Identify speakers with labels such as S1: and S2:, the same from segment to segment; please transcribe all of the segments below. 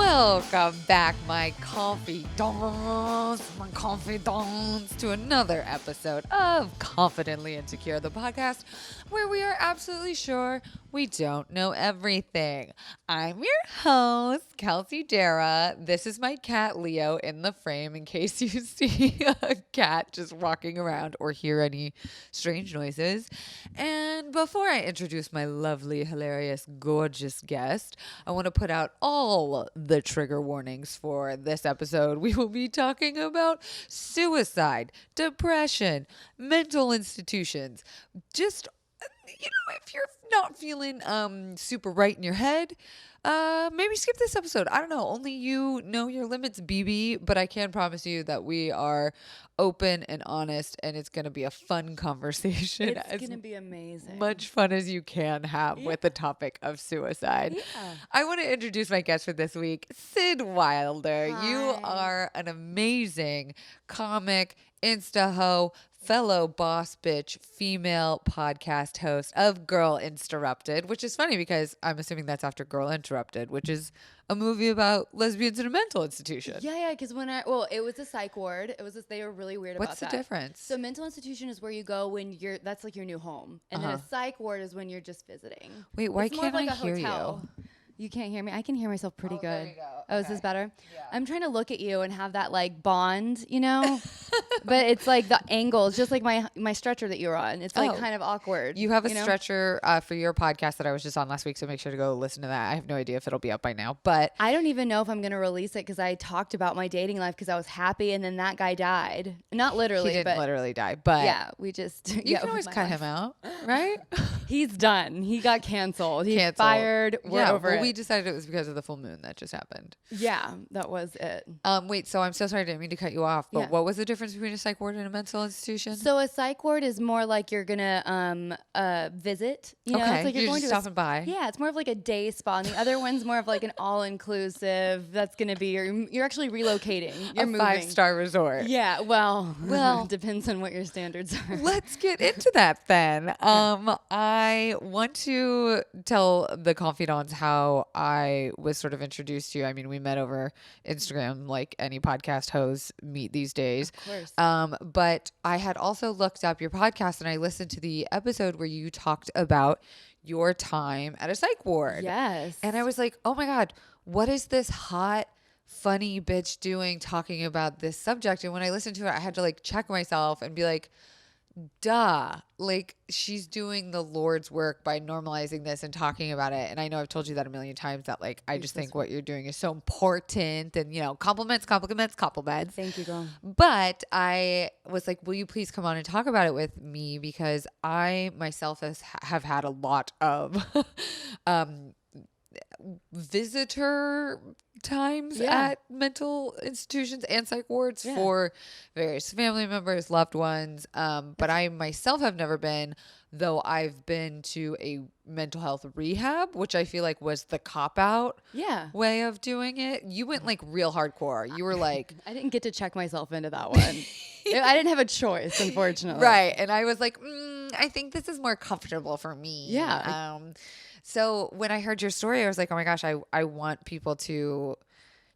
S1: Welcome back, my confidants, to another episode of Confidently Insecure, the podcast where we are absolutely sure we don't know everything. I'm your host, Kelsey Darragh. This is my cat, Leo, in the frame in case you see a cat just walking around or hear any strange noises. And before I introduce my lovely, hilarious, gorgeous guest, I want to put out all the trigger warnings for this episode. We will be talking about suicide, depression, mental institutions, just if you're not feeling super right in your head, maybe skip this episode. I don't know. Only you know your limits, BB. But I can promise you that we are open and honest, and it's going to be a fun conversation.
S2: It's going to be amazing.
S1: Much fun as you can have with the topic of suicide. Yeah. I want to introduce my guest for this week, SYD WILDER.
S2: Hi.
S1: You are an amazing comic, Insta-ho, fellow boss bitch, female podcast host of Girl Interrupted, which is funny because I'm assuming that's after Girl Interrupted, which is a movie about lesbians in a mental institution.
S2: Yeah, because it was a psych ward. They were really weird about that.
S1: What's the difference?
S2: So mental institution is where you go when that's like your new home. And then a psych ward is when you're just visiting.
S1: Wait, why can't I hear you?
S2: You can't hear me? I can hear myself pretty good.
S1: There you go.
S2: Oh, is this better?
S1: Yeah.
S2: I'm trying to look at you and have that like bond, but it's like the angles, just like my stretcher that you were on. It's like kind of awkward.
S1: You have a stretcher for your podcast that I was just on last week, so make sure to go listen to that. I have no idea if it'll be up by now, but
S2: I don't even know if I'm going to release it because I talked about my dating life because I was happy and then that guy died. Not literally,
S1: he didn't literally die, but
S2: yeah, we just
S1: you can always cut him out, right?
S2: He's done. He got canceled. He's fired. We're over it.
S1: We decided it was because of the full moon that just happened.
S2: Yeah, that was it.
S1: Wait, so I'm so sorry, I didn't mean to cut you off, but what was the difference between a psych ward and a mental institution?
S2: So a psych ward is more like you're gonna visit.
S1: Okay,
S2: it's like
S1: you're
S2: going
S1: just stopping by.
S2: Yeah, it's more of like a day spa, and the other one's more of like an all-inclusive. That's gonna be you're actually relocating. You're moving.
S1: 5-star resort.
S2: Yeah, well, depends on what your standards are.
S1: Let's get into that then. I want to tell the confidants how I was sort of introduced to you. I mean, we met over Instagram like any podcast hosts meet these days.
S2: Of course.
S1: But I had also looked up your podcast and I listened to the episode where you talked about your time at a psych ward.
S2: Yes.
S1: And I was like, oh my God, what is this hot, funny bitch doing talking about this subject? And when I listened to it, I had to like check myself and be like, duh, like she's doing the Lord's work by normalizing this and talking about it. And I know I've told you that a million times that like I just think what you're doing is so important and compliments.
S2: Thank you, girl.
S1: But I was like, will you please come on and talk about it with me, because I myself have had a lot of visitor times at mental institutions and psych wards for various family members, loved ones. But I myself have never been, though I've been to a mental health rehab, which I feel like was the cop-out way of doing it. You went like real hardcore. You were like...
S2: I didn't get to check myself into that one. I didn't have a choice, unfortunately.
S1: Right. And I was like, I think this is more comfortable for me.
S2: Yeah.
S1: So when I heard your story, I was like, oh my gosh, I want people to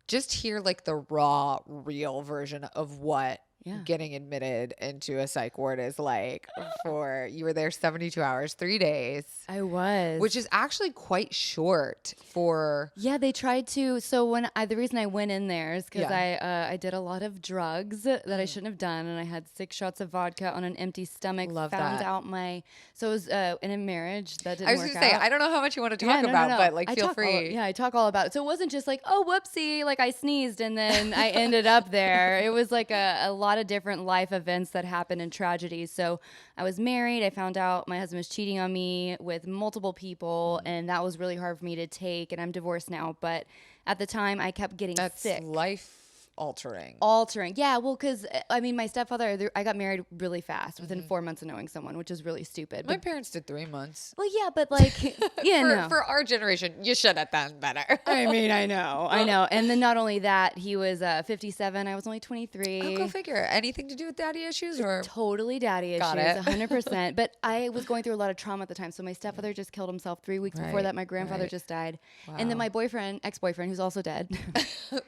S1: just hear like the raw, real version of what getting admitted into a psych ward is like. You were there 72 hours, 3 days.
S2: I was.
S1: Which is actually quite short for...
S2: Yeah, they tried to. So the reason I went in there is because I did a lot of drugs that I shouldn't have done. And I had 6 shots of vodka on an empty stomach.
S1: Love
S2: found
S1: that.
S2: out so it was in a marriage that didn't work out.
S1: I was going to say, I don't know how much you want to talk about, but like feel free.
S2: I talk all about it. So it wasn't just like, oh, whoopsie, like I sneezed and then I ended up there. It was like a lot of different life events that happened and tragedies. So I was married. I found out my husband was cheating on me with multiple people, and that was really hard for me to take. And I'm divorced now, but at the time I kept getting sick.
S1: That's life altering.
S2: Yeah, well, because I mean, my stepfather, I got married really fast within 4 months of knowing someone, which is really stupid.
S1: My parents did 3 months.
S2: Well, yeah, but like, yeah, no.
S1: For our generation, you should have done better.
S2: I mean, I know. And then not only that, he was 57. I was only 23.
S1: Oh, go figure. Anything to do with daddy issues or?
S2: Totally daddy
S1: Got
S2: issues,
S1: it.
S2: 100%. But I was going through a lot of trauma at the time. So my stepfather just killed himself 3 weeks before that. My grandfather just died.
S1: Wow.
S2: And then my ex-boyfriend, who's also dead.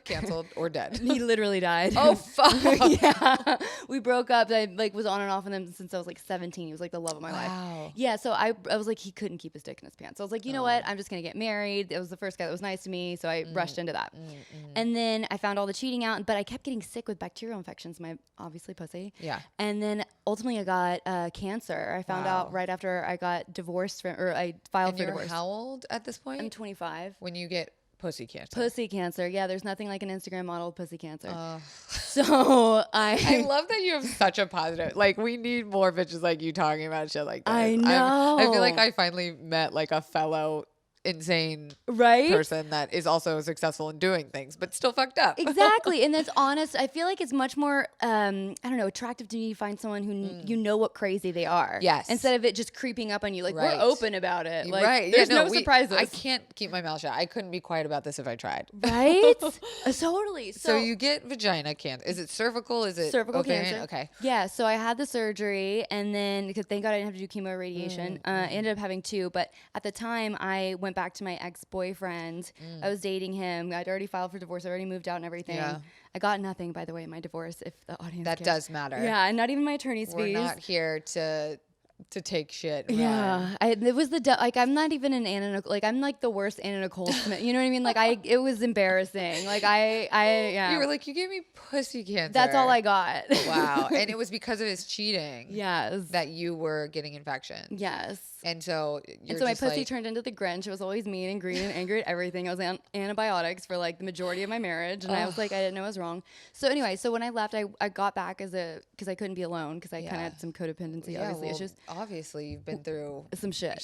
S1: Canceled or dead.
S2: He literally died.
S1: Oh, fuck.
S2: Yeah. We broke up. I like was on and off with him since I was like 17. He was like the love of my life. Yeah. So I was like, he couldn't keep his dick in his pants. So I was like, you know what? I'm just going to get married. It was the first guy that was nice to me. So I rushed into that. And then I found all the cheating out, but I kept getting sick with bacterial infections, my obviously pussy.
S1: Yeah.
S2: And then ultimately I got cancer. I found out right after I got divorced I filed for divorce.
S1: How old at this point?
S2: I'm 25.
S1: When you get pussy cancer.
S2: Pussy cancer. Yeah, there's nothing like an Instagram model of pussy cancer. So
S1: I love that you have such a positive, like, we need more bitches like you talking about shit like this.
S2: I know.
S1: I feel like I finally met like a fellow insane
S2: right
S1: person that is also successful in doing things but still fucked up.
S2: Exactly. And that's honest. I feel like it's much more I don't know, attractive to me to find someone who you know what crazy they are.
S1: Yes.
S2: Instead of it just creeping up on you, like we're open about it, like
S1: right.
S2: there's no surprises.
S1: I can't keep my mouth shut. I couldn't be quiet about this if I tried.
S2: Right. Totally.
S1: So you get vagina cancer. Is it cervical? Is it
S2: cervical cancer?
S1: Okay.
S2: Yeah. So I had the surgery, and then because thank God I didn't have to do chemo or radiation. I ended up having 2, but at the time I went back to my ex-boyfriend. I was dating him. I'd already filed for divorce. I already moved out and everything.
S1: Yeah.
S2: I got nothing, by the way, in my divorce. If the audience
S1: that
S2: cares.
S1: does matter.
S2: Yeah, and not even my attorney's
S1: We're
S2: fees.
S1: not here to take shit.
S2: Yeah, it was like I'm not even an Anna Nicole, like I'm like the worst Anna Nicole Smith. You know what I mean? Like it was embarrassing. Like yeah.
S1: You were like, you gave me pussy cancer.
S2: That's all I got.
S1: Wow, and it was because of his cheating.
S2: Yes.
S1: That you were getting infections.
S2: Yes.
S1: And so
S2: my pussy turned into the Grinch. It was always mean and green and angry at everything. I was on antibiotics for like the majority of my marriage, and I was like, I didn't know I was wrong. So anyway, so when I left, I got back because I couldn't be alone because I kind of had some codependency issues.
S1: Obviously, you've been through
S2: some shit.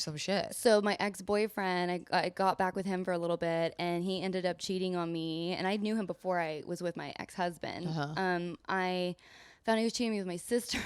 S2: So my ex-boyfriend, I got back with him for a little bit, and he ended up cheating on me. And I knew him before I was with my ex-husband. I found he was cheating me with my sister.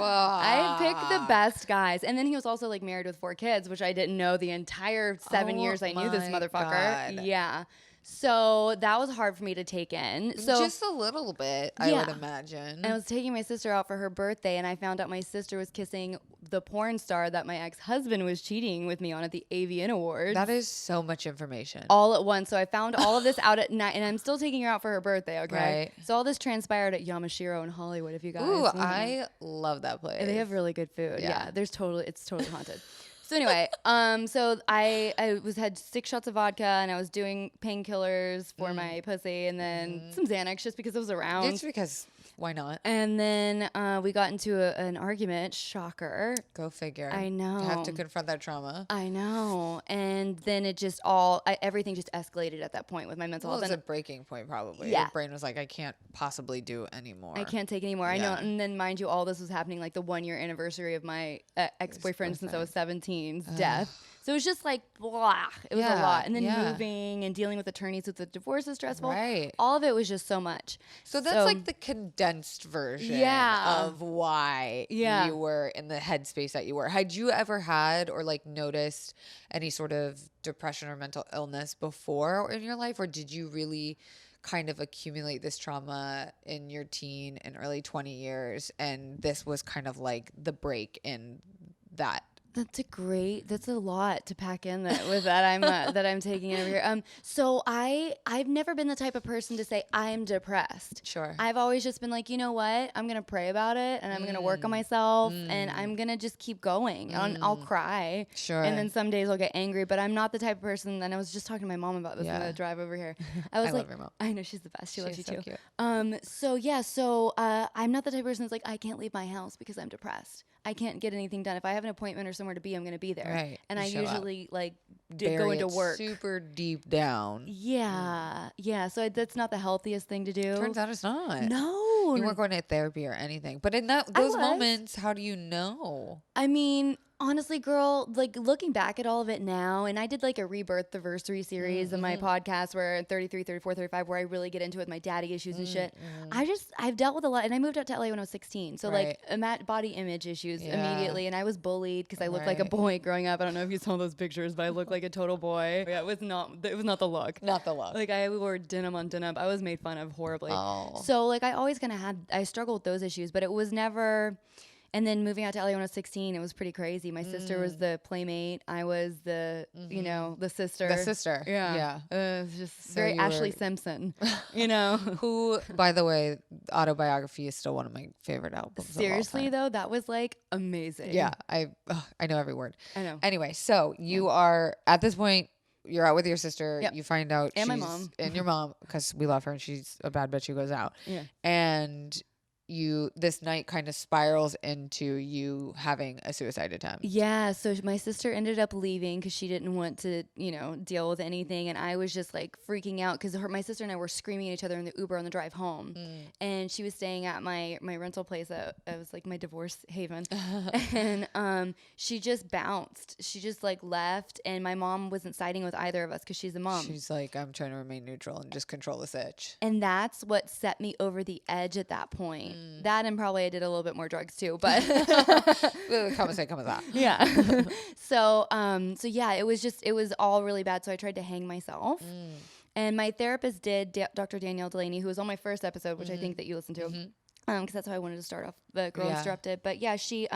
S2: I picked the best guys, and then he was also like married with 4 kids, which I didn't know the entire 7 years I knew this motherfucker.
S1: God.
S2: Yeah. So that was hard for me to take in. So
S1: just a little bit, I would imagine.
S2: And I was taking my sister out for her birthday, and I found out my sister was kissing the porn star that my ex-husband was cheating with me on at the AVN Awards.
S1: That is so much information.
S2: All at once. So I found all of this out at night, and I'm still taking her out for her birthday, okay?
S1: Right.
S2: So all this transpired at Yamashiro in Hollywood, if you guys.
S1: Ooh, I love that place.
S2: They have really good food. Yeah. It's totally haunted. So anyway, so I had 6 shots of vodka, and I was doing painkillers for my pussy, and then some Xanax just because it was around.
S1: It's because why not?
S2: And then we got into an argument. Shocker.
S1: Go figure.
S2: I know.
S1: You have to confront that trauma.
S2: I know. And then it just everything just escalated at that point with my mental health.
S1: Well, it's a breaking point probably.
S2: Yeah.
S1: Your brain was like, I can't possibly do anymore.
S2: I can't take anymore. I know. And then mind you, all this was happening like the 1-year anniversary of my ex-boyfriend since I was 17's death. So it was just like, blah. It was a lot. And then moving and dealing with attorneys with the divorce is stressful.
S1: Right.
S2: All of it was just so much.
S1: So that's like the condensed version of why you were in the headspace that you were. Had you ever had or like noticed any sort of depression or mental illness before in your life? Or did you really kind of accumulate this trauma in your teen and early 20 years? And this was kind of like the break in that.
S2: That's a lot to pack in with that I'm taking over here. So I've never been the type of person to say I'm depressed.
S1: Sure.
S2: I've always just been like, you know what? I'm going to pray about it, and I'm going to work on myself, and I'm going to just keep going. I'll cry.
S1: Sure.
S2: And then some days I'll get angry, but I'm not the type of person, and I was just talking to my mom about this on the drive over here. I was
S1: I
S2: like,
S1: love your mom.
S2: I know, she's the best. She loves you
S1: so
S2: too.
S1: Cute.
S2: So I'm not the type of person that's like, I can't leave my house because I'm depressed. I can't get anything done. If I have an appointment or somewhere to be, I'm going to be there.
S1: Right.
S2: And I usually like
S1: Bury
S2: go into
S1: it
S2: work
S1: super deep down.
S2: Yeah. Yeah. So that's not the healthiest thing to do.
S1: Turns out it's not.
S2: No.
S1: You weren't going to therapy or anything. But in those moments, how do you know?
S2: I mean, Honestly, girl, like looking back at all of it now, and I did like a rebirth anniversary series in my podcast where 33, 34, 35, where I really get into it with my daddy issues and shit. I've dealt with a lot, and I moved out to LA when I was 16. So like body image issues immediately. And I was bullied because I looked like a boy growing up. I don't know if you saw those pictures, but I looked like a total boy. Yeah, it was not the look.
S1: Not the look.
S2: Like I wore denim on denim. I was made fun of horribly.
S1: Oh.
S2: So like I always kind of I struggled with those issues, but it was never. And then moving out to LA when I was 16, it was pretty crazy. My sister was the playmate. I was the, the sister.
S1: The sister.
S2: Yeah. It was just very Ashley Simpson,
S1: Who, by the way, Autobiography is still one of my favorite albums.
S2: Seriously, though, that was like amazing.
S1: Yeah. I know every word.
S2: I know.
S1: Anyway, so you are, at this point, you're out with your sister.
S2: Yep.
S1: You find out
S2: and my mom.
S1: And your mom, because we love her and she's a bad bitch who goes out.
S2: Yeah.
S1: And this night kind of spirals into you having a suicide attempt.
S2: Yeah. So my sister ended up leaving because she didn't want to, deal with anything. And I was just like freaking out because my sister and I were screaming at each other in the Uber on the drive home. And she was staying at my rental place. It was like my divorce haven. And she just bounced. She just like left. And my mom wasn't siding with either of us because she's a mom.
S1: She's like, I'm trying to remain neutral and just control this itch.
S2: And that's what set me over the edge at that point. That and probably I did a little bit more drugs too, but
S1: come and that.
S2: Yeah. So yeah, it was all really bad. So I tried to hang myself. And my therapist did, Dr. Danielle Delaney, who was on my first episode, which I think that you listened to. Because that's how I wanted to start off the Girl Disrupted. But yeah, she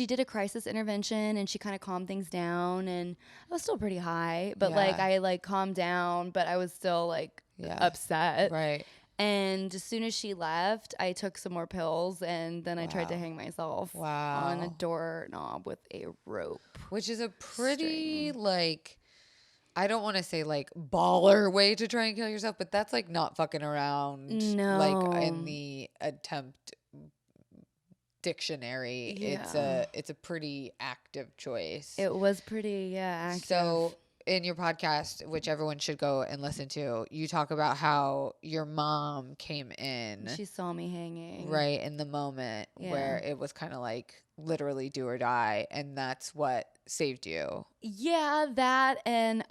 S2: did a crisis intervention and she kind of calmed things down. And I was still pretty high, but like I like calmed down, but I was still like upset.
S1: Right.
S2: And as soon as she left, I took some more pills and then I tried to hang myself on a doorknob with a rope.
S1: Which is a pretty like, I don't want to say like baller way to try and kill yourself, but that's like not fucking around.
S2: No.
S1: Like in the attempt dictionary, it's a pretty active choice.
S2: It was pretty active.
S1: So in your podcast, which everyone should go and listen to, you talk about how your mom came in.
S2: She saw me hanging.
S1: Right in the moment where it was kind of like literally do or die. And that's what saved you.
S2: Yeah, that and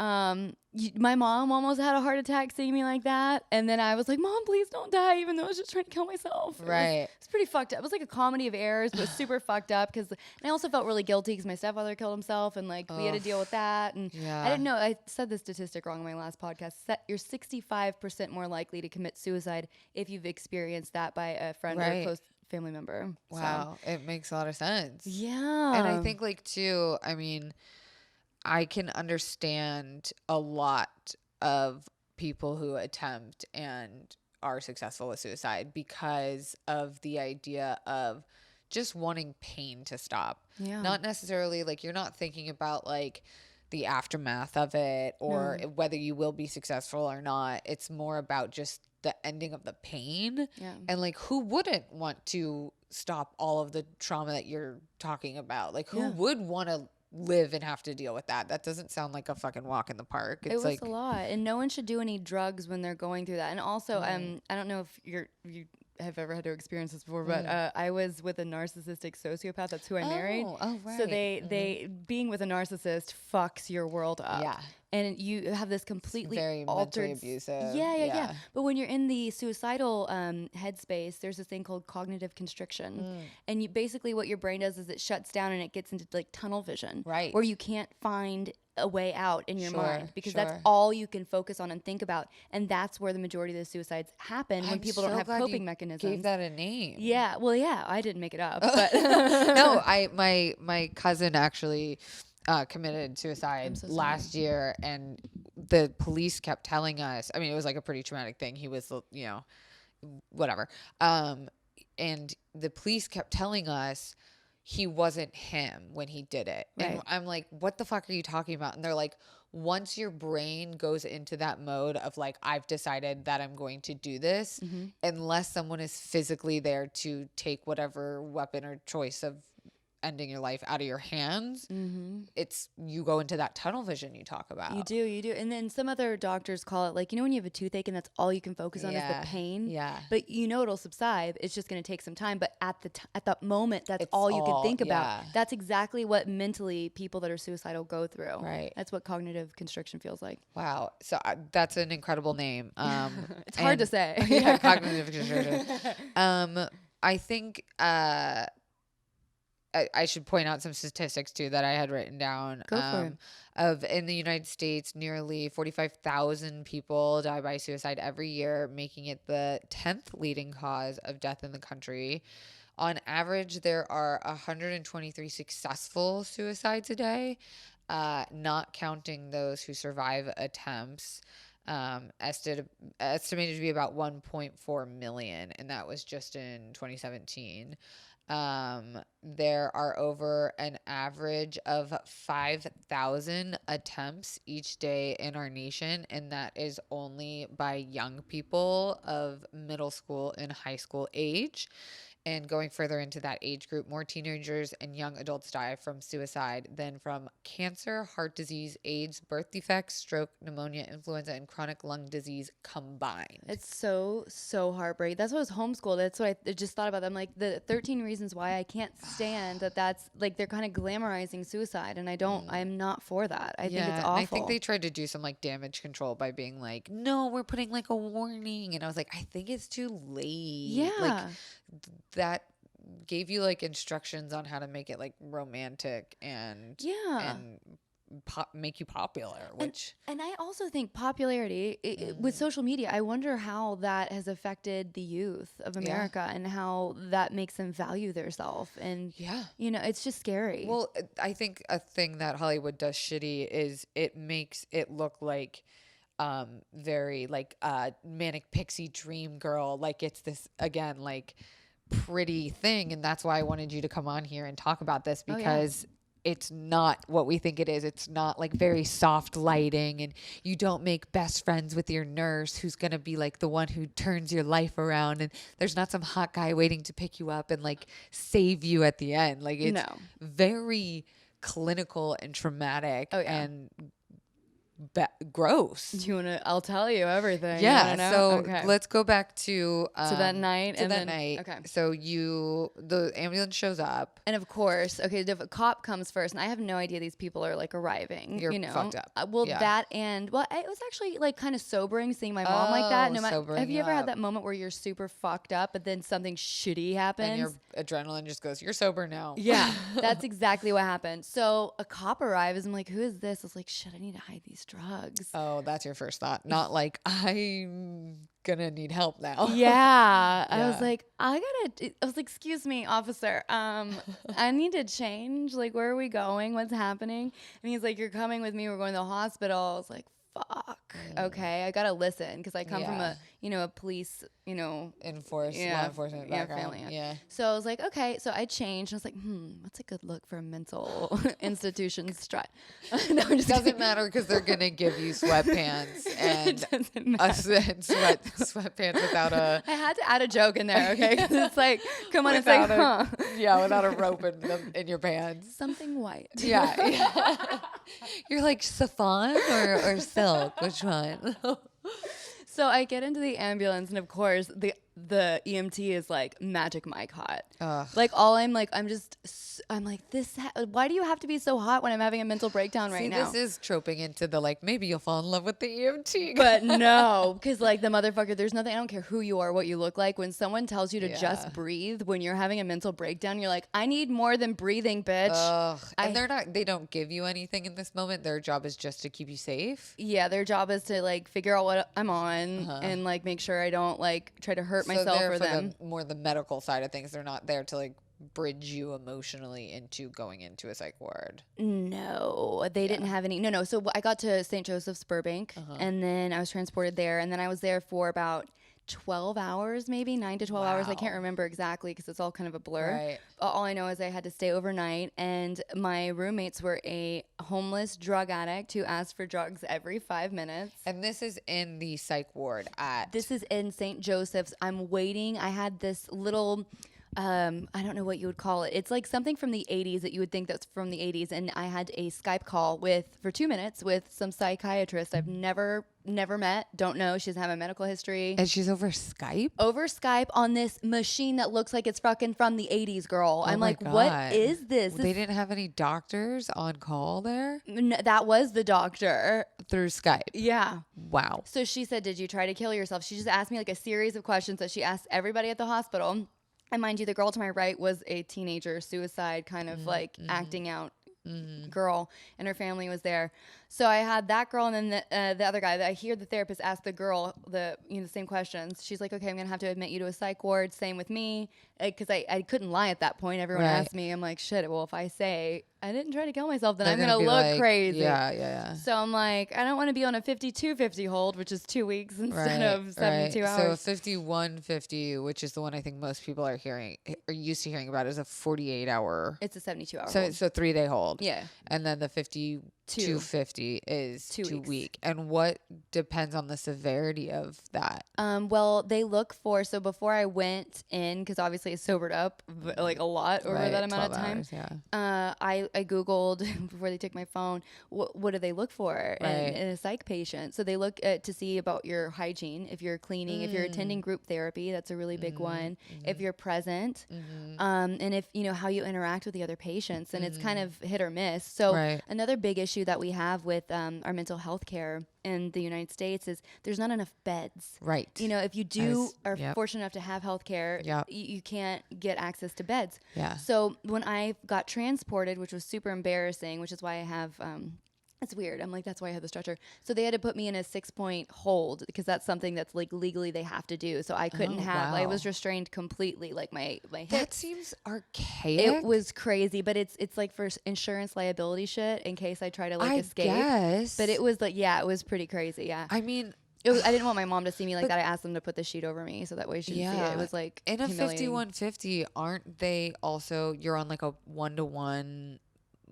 S2: my mom almost had a heart attack seeing me like that. And then I was like, Mom, please don't die, even though I was just trying to kill myself.
S1: Right.
S2: It's pretty fucked up. It was like a comedy of errors, but super fucked up because I also felt really guilty because my stepfather killed himself and like we had to deal with that. And I didn't know, I said this statistic wrong in my last podcast. You're 65% more likely to commit suicide if you've experienced that by a friend or a close family member.
S1: Wow. So. It makes a lot of sense.
S2: Yeah.
S1: And I think like too, I mean, I can understand a lot of people who attempt and are successful with suicide because of the idea of just wanting pain to stop. Yeah. Not necessarily like you're not thinking about like the aftermath of it or whether you will be successful or not. It's more about just the ending of the pain. Yeah. And like who wouldn't want to stop all of the trauma that you're talking about? Like who would want to live and have to deal with that? That doesn't sound like a fucking walk in the park. It's
S2: it was
S1: like
S2: a lot, and no one should do any drugs when they're going through that. And also, I don't know if you have ever had to experience this before, but I was with a narcissistic sociopath. That's who I married. Oh, right. So they being with a narcissist fucks your world up. Yeah. And you have this completely
S1: very
S2: altered,
S1: mentally abusive.
S2: Yeah. But when you're in the suicidal headspace, there's this thing called cognitive constriction, and you basically what your brain does is it shuts down and it gets into like tunnel vision,
S1: right?
S2: Where you can't find a way out in your mind because that's all you can focus on and think about, and that's where the majority of the suicides happen when people don't have coping mechanisms.
S1: Gave that a name.
S2: Yeah. Well, yeah, I didn't make it up, but
S1: no, my cousin actually committed suicide last year, and the police kept telling us, I mean, it was like a pretty traumatic thing. He was, whatever. And the police kept telling us he wasn't him when he did it. Right. And I'm like, what the fuck are you talking about? And they're like, once your brain goes into that mode of like, I've decided that I'm going to do this, unless someone is physically there to take whatever weapon or choice of ending your life out of your hands, it's you go into that tunnel vision you talk about.
S2: You do. And then some other doctors call it, like, you know, when you have a toothache and that's all you can focus on is the pain.
S1: Yeah.
S2: But you know it'll subside. It's just going to take some time. But at that moment, that's all you can think about. That's exactly what mentally people that are suicidal go through.
S1: Right.
S2: That's what cognitive constriction feels like.
S1: Wow. So that's an incredible name.
S2: It's hard to say.
S1: Yeah, cognitive constriction. I think I should point out some statistics too that I had written down.
S2: Go for it.
S1: Of in the United States, nearly 45,000 people die by suicide every year, making it the 10th leading cause of death in the country. On average, there are 123 successful suicides a day, not counting those who survive attempts. Estimated to be about 1.4 million, and that was just in 2017. There are over an average of 5,000 attempts each day in our nation, and that is only by young people of middle school and high school age. And going further into that age group, more teenagers and young adults die from suicide than from cancer, heart disease, AIDS, birth defects, stroke, pneumonia, influenza, and chronic lung disease combined.
S2: It's so heartbreaking. That's what I was homeschooled. That's what I just thought about. I'm like, the 13 reasons why I can't stand that's like they're kind of glamorizing suicide, and I'm not for that. I think it's awful.
S1: I think they tried to do some like damage control by being like, no, we're putting like a warning, and I was like, I think it's too late.
S2: Yeah.
S1: Like, that gave you like instructions on how to make it like romantic and make you popular, which
S2: and I also think popularity with social media, I wonder how that has affected the youth of America and how that makes them value their self, and you know, it's just scary.
S1: Well, I think a thing that Hollywood does shitty is it makes it look like very like manic pixie dream girl, like it's this again like pretty thing, and that's why I wanted you to come on here and talk about this, because it's not what we think it is. It's not like very soft lighting, and you don't make best friends with your nurse who's going to be like the one who turns your life around, and there's not some hot guy waiting to pick you up and like save you at the end. Like it's very clinical and traumatic and gross.
S2: Do you want to? I'll tell you everything.
S1: Yeah. So let's go back to
S2: that night.
S1: Okay. So the ambulance shows up,
S2: and of course, the cop comes first, and I have no idea these people are like arriving.
S1: You're fucked up.
S2: It was actually like kind of sobering seeing my mom like that. Have you ever had that moment where you're super fucked up, but then something shitty happens,
S1: and your adrenaline just goes, "You're sober now."
S2: Yeah, that's exactly what happened. So a cop arrives. I'm like, "Who is this?" I was like, "Shit, I need to hide these drugs."
S1: Oh, that's your first thought. Not like, I'm gonna need help now.
S2: Yeah. I was like, excuse me, officer. I need to change. Like, where are we going? What's happening? And he's like, you're coming with me. We're going to the hospital. I was like, fuck. Okay. I got to listen, because I come from a police, law enforcement background.
S1: Yeah.
S2: So I was like, okay. So I changed. I was like, what's a good look for a mental institution strut? No,
S1: doesn't matter, because they're going to give you sweatpants and sweatpants without a...
S2: I had to add a joke in there, okay? Because it's like, come on, it's like,
S1: Yeah, without a rope in your pants.
S2: Something white.
S1: Yeah. You're like, chiffon or silk? Which one?
S2: So I get into the ambulance, and of course the EMT is like Magic Mike hot. Like I'm like, why do you have to be so hot when I'm having a mental breakdown right now?
S1: This is troping into the like, maybe you'll fall in love with the EMT.
S2: But no, because like the motherfucker, there's nothing, I don't care who you are, what you look like. When someone tells you to just breathe when you're having a mental breakdown, you're like, I need more than breathing, bitch.
S1: And they don't give you anything in this moment. Their job is just to keep you safe.
S2: Yeah, their job is to like figure out what I'm on and like make sure I don't like try to hurt myself or them.
S1: More the medical side of things. They're not there to like bridge you emotionally into going into a psych ward.
S2: No, they didn't have any. No. So I got to St. Joseph's Burbank, and then I was transported there, and then I was there for about 12 hours, maybe 9 to 12 hours. I can't remember exactly because it's all kind of a blur.
S1: Right.
S2: All I know is I had to stay overnight, and my roommates were a homeless drug addict who asked for drugs every 5 minutes.
S1: And this is in the psych ward
S2: This is in St. Joseph's. I'm waiting. I had this little I don't know what you would call it. It's like something from the 80s that you would think that's from the 80s. And I had a Skype call for 2 minutes with some psychiatrist I've never met, don't know. She doesn't have a medical history.
S1: And she's over Skype?
S2: Over Skype on this machine that looks like it's fucking from the 80s, girl. I'm like,
S1: God.
S2: what is this?
S1: They didn't have any doctors on call there?
S2: That was the doctor.
S1: Through Skype?
S2: Yeah.
S1: Wow.
S2: So she said, did you try to kill yourself? She just asked me like a series of questions that she asked everybody at the hospital. And mind you, the girl to my right was a teenager suicide kind of like acting out girl, and her family was there. So I had that girl, and then the other guy. I hear the therapist ask the girl the same questions. She's like, "Okay, I'm gonna have to admit you to a psych ward." Same with me, because I couldn't lie at that point. Everyone asked me. I'm like, shit. Well, if I say I didn't try to kill myself, then I'm gonna look like, crazy.
S1: Yeah.
S2: So I'm like, I don't want to be on a 5250 hold, which is 2 weeks instead of 72 hours.
S1: So 5150, which is the one I think most people are used to hearing about, is a 48-hour.
S2: It's a 72-hour.
S1: So
S2: hold.
S1: So 3-day hold.
S2: Yeah.
S1: And then the 5250 is 2 week. And what depends on the severity of that?
S2: Well, they look for, so before I went in, because obviously I sobered up like a lot over that amount of time.
S1: Hours,
S2: I Googled before they took my phone, what do they look for in a psych patient? So they look to see about your hygiene, if you're cleaning, if you're attending group therapy, that's a really big one, if you're present, and if, how you interact with the other patients, and it's kind of hit or miss. So another big issue that we have with our mental health care in the United States is there's not enough beds.
S1: Right.
S2: If you are fortunate enough to have health care, you can't get access to beds.
S1: Yeah.
S2: So when I got transported, which was super embarrassing, which is why I have, it's weird. I'm like, that's why I had the stretcher. So they had to put me in a 6-point hold, because that's something that's like legally they have to do. So I couldn't I was restrained completely, like my hips.
S1: That seems archaic.
S2: It was crazy, but it's like for insurance liability shit in case I try to escape.
S1: Guess.
S2: But it was like, it was pretty crazy. Yeah.
S1: I mean,
S2: I didn't want my mom to see me like that. I asked them to put the sheet over me so that way she didn't see it. It was like
S1: in a 5150, aren't they also, you're on like a 1-to-1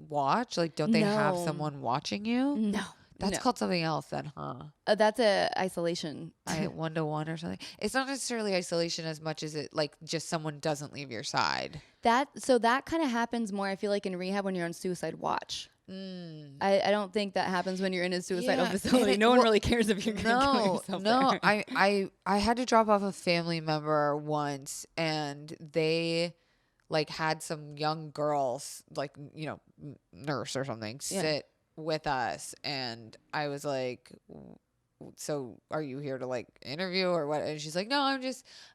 S1: watch? Like, don't they have someone watching you?
S2: No.
S1: That's called something else then, huh?
S2: That's a isolation.
S1: 1-to-1 or something. It's not necessarily isolation as much as it like just someone doesn't leave your side.
S2: That kind of happens more, I feel like, in rehab when you're on suicide watch. I don't think that happens when you're in a suicidal facility. No one really cares if you're going to kill yourself.
S1: No, I had to drop off a family member once, and they like had some young girls, like, nurse or something, sit with us, and I was like, so are you here to like interview or what? And she's like, no,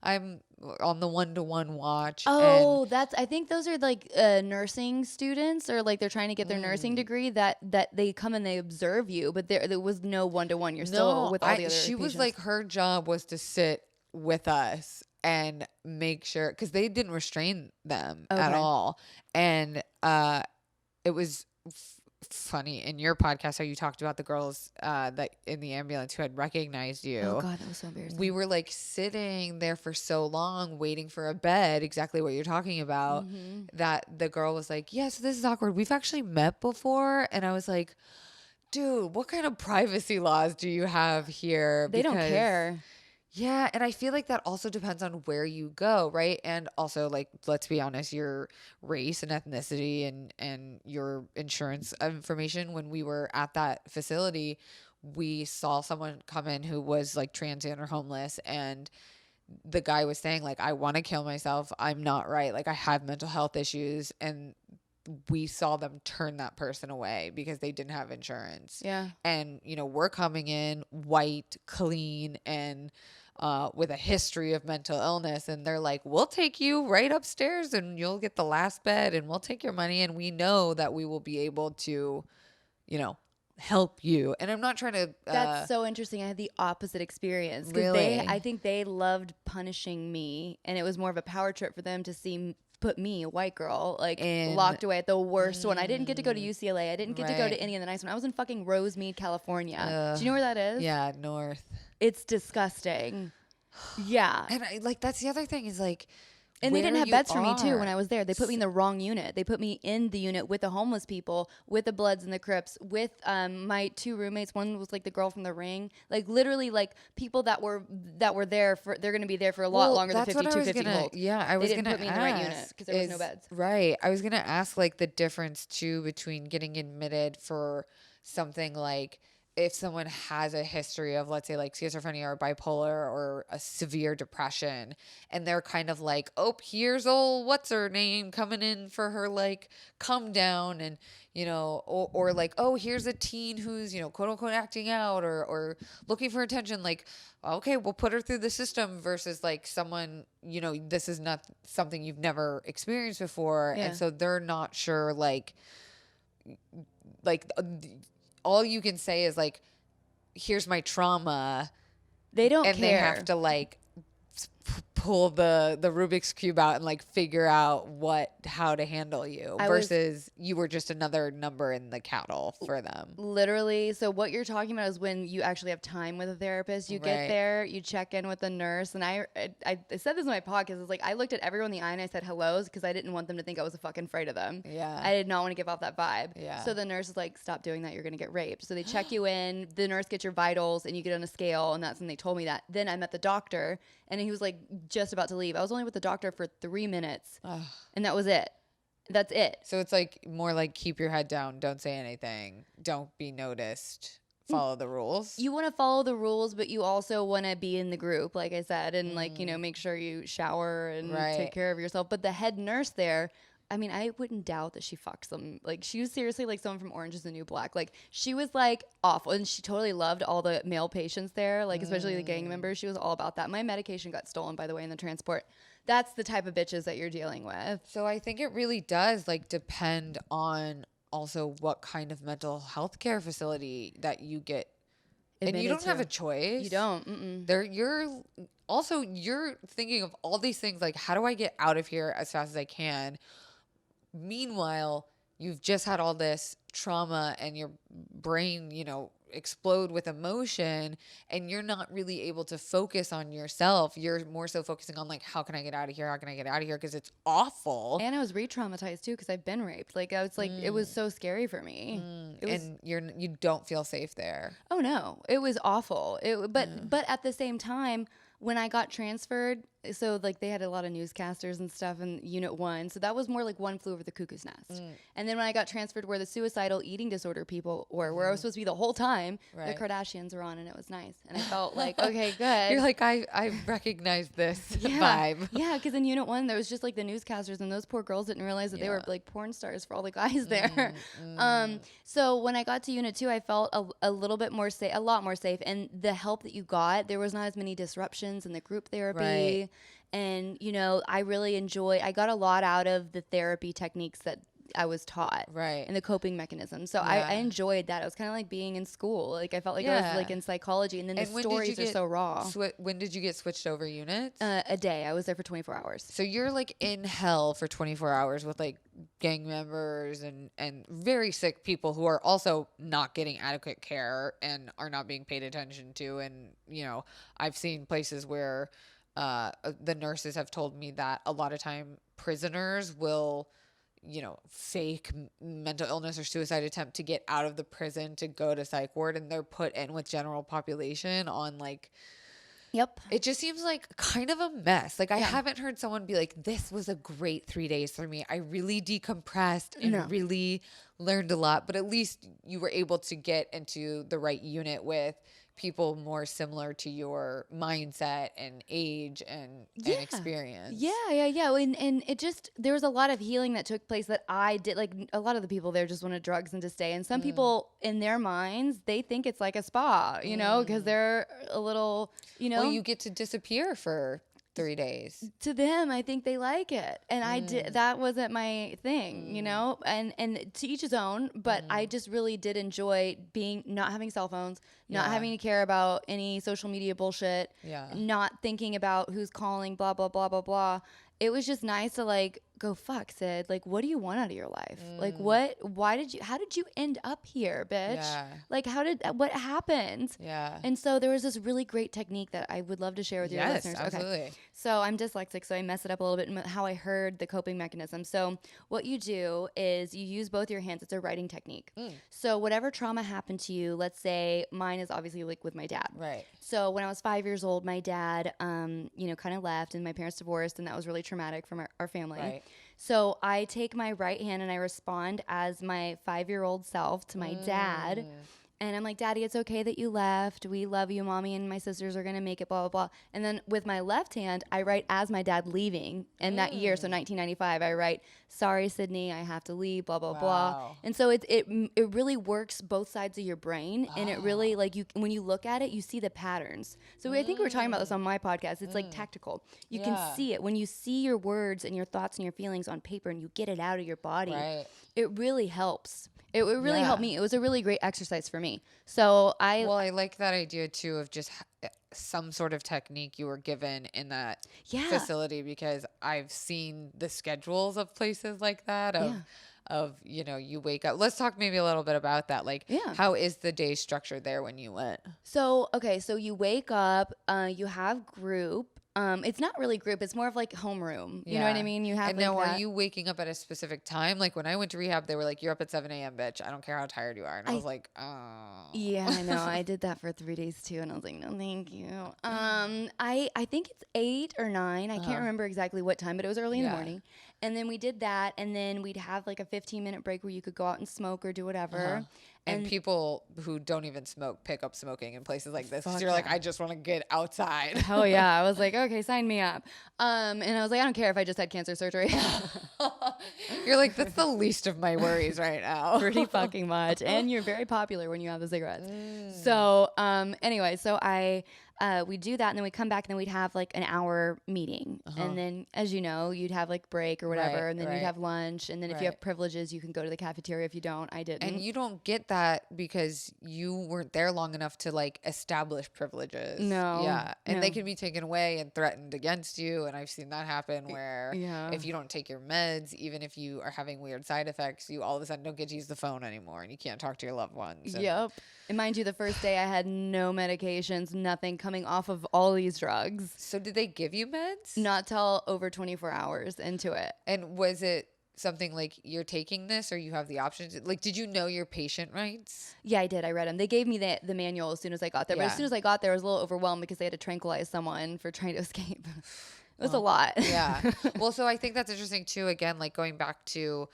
S1: I'm on the 1-to-1 watch.
S2: Oh, I think those are like nursing students, or like they're trying to get their nursing degree, that they come and they observe you, but there was no 1-to-1. You're still with all the other
S1: she
S2: patients.
S1: was like, her job was to sit with us and make sure, because they didn't restrain them at all. And it was funny in your podcast how you talked about the girls that in the ambulance who had recognized you.
S2: Oh God, that was so embarrassing.
S1: We were like sitting there for so long waiting for a bed, exactly what you're talking about, that the girl was like, so this is awkward. We've actually met before. And I was like, dude, what kind of privacy laws do you have here?
S2: They don't care.
S1: Yeah, and I feel like that also depends on where you go, right? And also, like, let's be honest, your race and ethnicity and your insurance information. When we were at that facility, we saw someone come in who was like transient or homeless, and the guy was saying like, I want to kill myself. I'm not right. Like, I have mental health issues. And we saw them turn that person away because they didn't have insurance.
S2: Yeah.
S1: And, we're coming in white, clean, and with a history of mental illness, and they're like, we'll take you right upstairs and you'll get the last bed and we'll take your money, and we know that we will be able to, help you. And I'm not trying to
S2: that's so interesting. I had the opposite experience.
S1: Really?
S2: I think they loved punishing me, and it was more of a power trip for them to put me, a white girl, like locked away at the worst one. I didn't get to go to UCLA. I didn't get to go to any of the nice one. I was in fucking Rosemead, California. Do you know where that is?
S1: Yeah, north.
S2: It's disgusting. Yeah.
S1: And that's the other thing is like,
S2: And they didn't
S1: where
S2: have
S1: you
S2: beds for me too when
S1: are.
S2: I was there. They put me in the wrong unit. They put me in the unit with the homeless people, with the Bloods and the Crips, with my 2 roommates. One was like the girl from The Ring. Like literally like people that were there for, they're going to be there for a lot longer than 5250 hold.
S1: Yeah, I was
S2: They didn't
S1: gonna
S2: put me in the right unit because there was no beds.
S1: Right. I was gonna ask like the difference too between getting admitted for something like if someone has a history of, let's say, like schizophrenia or bipolar or a severe depression, and they're kind of like, oh, here's old what's her name coming in for her like come down, and or like, oh, here's a teen who's quote unquote acting out or looking for attention, like, okay, we'll put her through the system, versus like someone, this is not something you've never experienced before,
S2: Yeah.
S1: and so they're not sure like all you can say is like, here's my trauma.
S2: They don't
S1: and
S2: care.
S1: they have to like pull the Rubik's Cube out and like figure out how to handle you, versus you were just another number in the cattle for them.
S2: Literally. So what you're talking about is when you actually have time with a therapist. You get there, you check in with the nurse, and I said this in my podcast. It's like I looked at everyone in the eye and I said hellos because I didn't want them to think I was fucking afraid of them.
S1: Yeah.
S2: I did not want to give off that vibe.
S1: Yeah.
S2: So the nurse is like, stop doing that. You're gonna get raped. So they check you in. The nurse gets your vitals and you get on a scale, and that's when they told me that. Then I met the doctor, and he was like just about to leave. I was only with the doctor for 3 minutes, and that was it. That's it.
S1: So it's like more like keep your head down, don't say anything, don't be noticed, follow the rules.
S2: You want to follow the rules, but you also want to be in the group, like I said, and like, make sure you shower and take care of yourself. But the head nurse there, I mean, I wouldn't doubt that she fucks them. Like, she was seriously like someone from Orange is the New Black. Like, she was like awful, and she totally loved all the male patients there, like especially the gang members. She was all about that. My medication got stolen, by the way, in the transport. That's the type of bitches that you're dealing with.
S1: So I think it really does like depend on also what kind of mental health care facility that you get. And you don't have a choice.
S2: You don't.
S1: You're thinking of all these things like, how do I get out of here as fast as I can? Meanwhile, you've just had all this trauma and your brain, explode with emotion, and you're not really able to focus on yourself. You're more so focusing on like, how can I get out of here? How can I get out of here? Because it's awful.
S2: And I was re-traumatized too because I've been raped. Like, I was like, it was so scary for me.
S1: And you don't feel safe there.
S2: Oh no, it was awful. But at the same time, when I got transferred, so like they had a lot of newscasters and stuff in Unit 1. So that was more like One Flew Over the Cuckoo's Nest. And then when I got transferred where the suicidal eating disorder people were, where I was supposed to be the whole time, the Kardashians were on, and it was nice. And I felt like, okay, good.
S1: You're like, I recognize this vibe.
S2: Yeah, because in Unit 1, there was just like the newscasters, and those poor girls didn't realize that they were like porn stars for all the guys there. So when I got to Unit 2, I felt a little bit more safe, a lot more safe. And the help that you got, there was not as many disruptions in the group therapy.
S1: Right.
S2: And, I really I got a lot out of the therapy techniques that I was taught.
S1: Right.
S2: And the coping mechanisms. So I enjoyed that. It was kind of like being in school. Like, I felt like I was like in psychology. And then the stories are so raw.
S1: When did you get switched over units?
S2: A day. I was there for 24 hours.
S1: So you're like in hell for 24 hours with like gang members and very sick people who are also not getting adequate care and are not being paid attention to. And, I've seen places where the nurses have told me that a lot of time prisoners will, fake mental illness or suicide attempt to get out of the prison to go to psych ward, and they're put in with general population on like,
S2: yep.
S1: It just seems like kind of a mess. Like I haven't heard someone be like, this was a great 3 days for me. I really decompressed and really learned a lot, but at least you were able to get into the right unit with people more similar to your mindset and age and experience.
S2: Yeah. And it just, there was a lot of healing that took place that I did. Like, a lot of the people there just wanted drugs and to stay. And some people in their minds, they think it's like a spa, because they're a little,
S1: Well, you get to disappear for 3 days.
S2: To them, I think they like it. And I did, that wasn't my thing, and to each his own, but I just really did enjoy not having cell phones, not having to care about any social media bullshit, not thinking about who's calling, blah, blah, blah, blah, blah. It was just nice to like go, fuck, Sid, like, what do you want out of your life? Like, how did you end up here, bitch?
S1: Yeah.
S2: Like, what happened?
S1: Yeah.
S2: And so there was this really great technique that I would love to share with your
S1: Yes,
S2: listeners.
S1: absolutely.
S2: Okay. So I'm dyslexic, so I mess it up a little bit in how I heard the coping mechanism. So what you do is you use both your hands. It's a writing technique. So whatever trauma happened to you, let's say mine is obviously like with my dad.
S1: Right.
S2: So when I was 5 years old, my dad, kind of left, and my parents divorced, and that was really traumatic for our family.
S1: Right.
S2: So I take my right hand and I respond as my 5-year-old self to my dad. And I'm like, Daddy, it's okay that you left. We love you. Mommy and my sisters are going to make it, blah, blah, blah. And then with my left hand, I write as my dad leaving. And that year, so 1995, I write, sorry, Sydney, I have to leave, blah, blah, blah. And so it really works both sides of your brain. And it really, like, when you look at it, you see the patterns. So I think we were talking about this on my podcast. It's like tactical. You can see it. When you see your words and your thoughts and your feelings on paper and you get it out of your body, it really helps. It really helped me. It was a really great exercise for me. So I
S1: like that idea too of just some sort of technique you were given in that facility, because I've seen the schedules of places like that of you wake up. Let's talk maybe a little bit about that. Like, how is the day structured there when you went?
S2: So you wake up, you have group. It's not really group. It's more of like homeroom. You know what I mean? You have.
S1: And now, are you waking up at a specific time? Like when I went to rehab, they were like, "You're up at 7 a.m., bitch. I don't care how tired you are." And I was like, "Oh."
S2: Yeah, I know. I did that for 3 days too, and I was like, "No, thank you." I think it's 8 or 9. I can't remember exactly what time, but it was early in the morning. And then we did that, and then we'd have like a 15-minute break where you could go out and smoke or do whatever.
S1: And people who don't even smoke pick up smoking in places like this. Because you're like, I just want to get outside.
S2: Hell yeah. I was like, okay, sign me up. And I was like, I don't care if I just had cancer surgery.
S1: You're like, that's the least of my worries right now.
S2: Pretty fucking much. And you're very popular when you have the cigarettes. So anyway, so we do that, and then we come back, and then we'd have like an hour meeting. And then, as you know, you'd have like break or whatever, and then you'd have lunch. And then if you have privileges, you can go to the cafeteria. If you don't, I didn't.
S1: And you don't get that because you weren't there long enough to like establish privileges.
S2: No.
S1: Yeah. And they can be taken away and threatened against you. And I've seen that happen where if you don't take your meds, even if you are having weird side effects, you all of a sudden don't get to use the phone anymore, and you can't talk to your loved ones.
S2: Yep. And mind you, the first day I had no medications, nothing, coming off of all these drugs.
S1: So did they give you meds?
S2: Not till over 24 hours into it.
S1: And was it something like, you're taking this or you have the option to, like, did you know your patient rights?
S2: Yeah, I did. I read them. They gave me the manual as soon as I got there. But as soon as I got there, I was a little overwhelmed because they had to tranquilize someone for trying to escape. It was a lot.
S1: Yeah. Well, so I think that's interesting too. Again, like going back to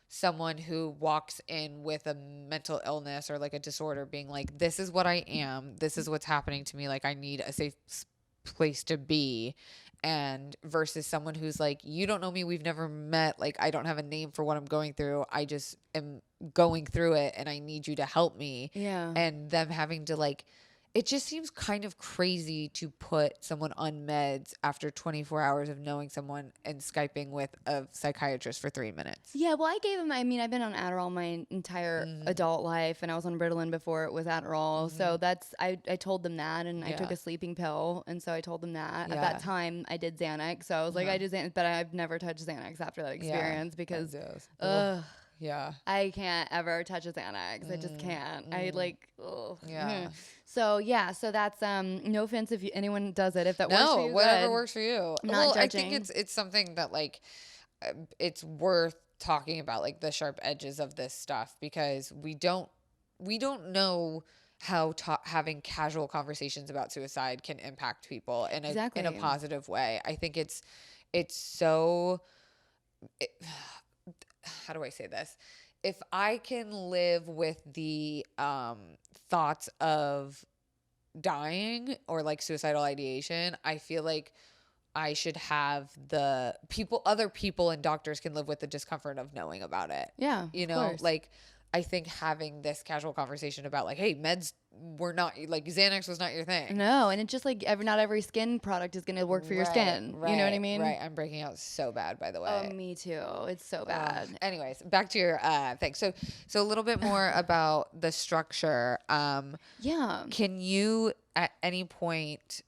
S1: someone who walks in with a mental illness or like a disorder being like, this is what I am. This is what's happening to me. Like, I need a safe place to be. And versus someone who's like, you don't know me. We've never met. Like, I don't have a name for what I'm going through. I just am going through it and I need you to help me.
S2: Yeah.
S1: And them having to like, it just seems kind of crazy to put someone on meds after 24 hours of knowing someone and Skyping with a psychiatrist for 3 minutes.
S2: Yeah, well, I gave him, I've been on Adderall my entire adult life, and I was on Ritalin before it was Adderall. So I told them that, and I took a sleeping pill, and so I told them that. At that time, I did Xanax, so I was like, I did Xanax, but I've never touched Xanax after that experience because,
S1: yeah,
S2: I can't ever touch a Xanax. I just can't. I like, ugh.
S1: Yeah.
S2: So that's no offense if anyone does it. If that works for you,
S1: whatever
S2: good.
S1: works for you.
S2: Not
S1: I
S2: judging.
S1: think it's something that like it's worth talking about, like the sharp edges of this stuff, because we don't know how having casual conversations about suicide can impact people in a positive way. I think it's so. How do I say this? If I can live with the thoughts of dying or like suicidal ideation, I feel like I should have other people and doctors can live with the discomfort of knowing about it.
S2: Yeah.
S1: You know, like I think having this casual conversation about like, hey, meds were not like Xanax was not your thing.
S2: No, and it's just like not every skin product is going to work for your skin.
S1: Right,
S2: you know what I mean?
S1: Right. I'm breaking out so bad, by the way.
S2: Oh, me too. It's so bad.
S1: Anyways, back to your thing. So a little bit more about the structure.
S2: Yeah.
S1: Can you at any point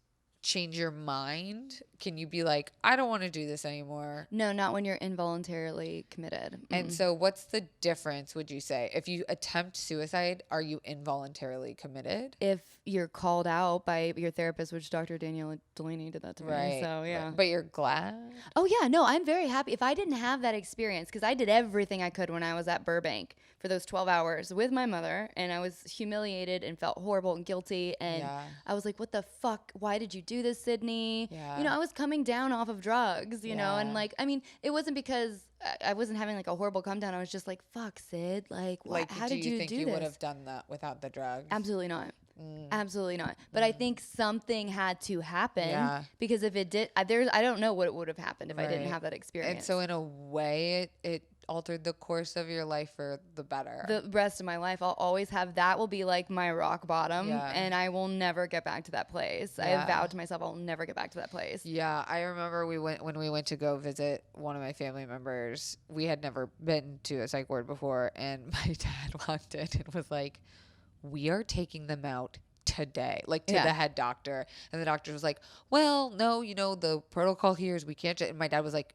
S1: change your mind? can you be like, I don't want to do this anymore?
S2: No, not when you're involuntarily committed.
S1: And so what's the difference, would you say? If you attempt suicide, are you involuntarily committed?
S2: If you're called out by your therapist, which Dr. Danielle Delaney did that to me. So, yeah.
S1: But you're glad?
S2: Oh, yeah. No, I'm very happy. If I didn't have that experience, because I did everything I could when I was at Burbank for those 12 hours with my mother, and I was humiliated and felt horrible and guilty. And I was like, what the fuck? Why did you do this, Sydney?
S1: Yeah.
S2: You know, I was coming down off of drugs, you know, and like, I mean, it wasn't because I wasn't having like a horrible come down. I was just like, fuck, Sid. Like, how did you
S1: think
S2: do
S1: you
S2: this?
S1: would have done that without the drugs?
S2: Absolutely not. Absolutely not. But I think something had to happen because if it did, I don't know what would have happened if I didn't have that experience.
S1: And so in a way, it altered the course of your life for the better.
S2: The rest of my life, I'll always have that will be like my rock bottom, and I will never get back to that place. I have vowed to myself I'll never get back to that place.
S1: Yeah, I remember when we went to go visit one of my family members. We had never been to a psych ward before, and my dad walked in and was like, we are taking them out today, like to the head doctor. And the doctor was like, well, no, you know, the protocol here is we can't. And my dad was like,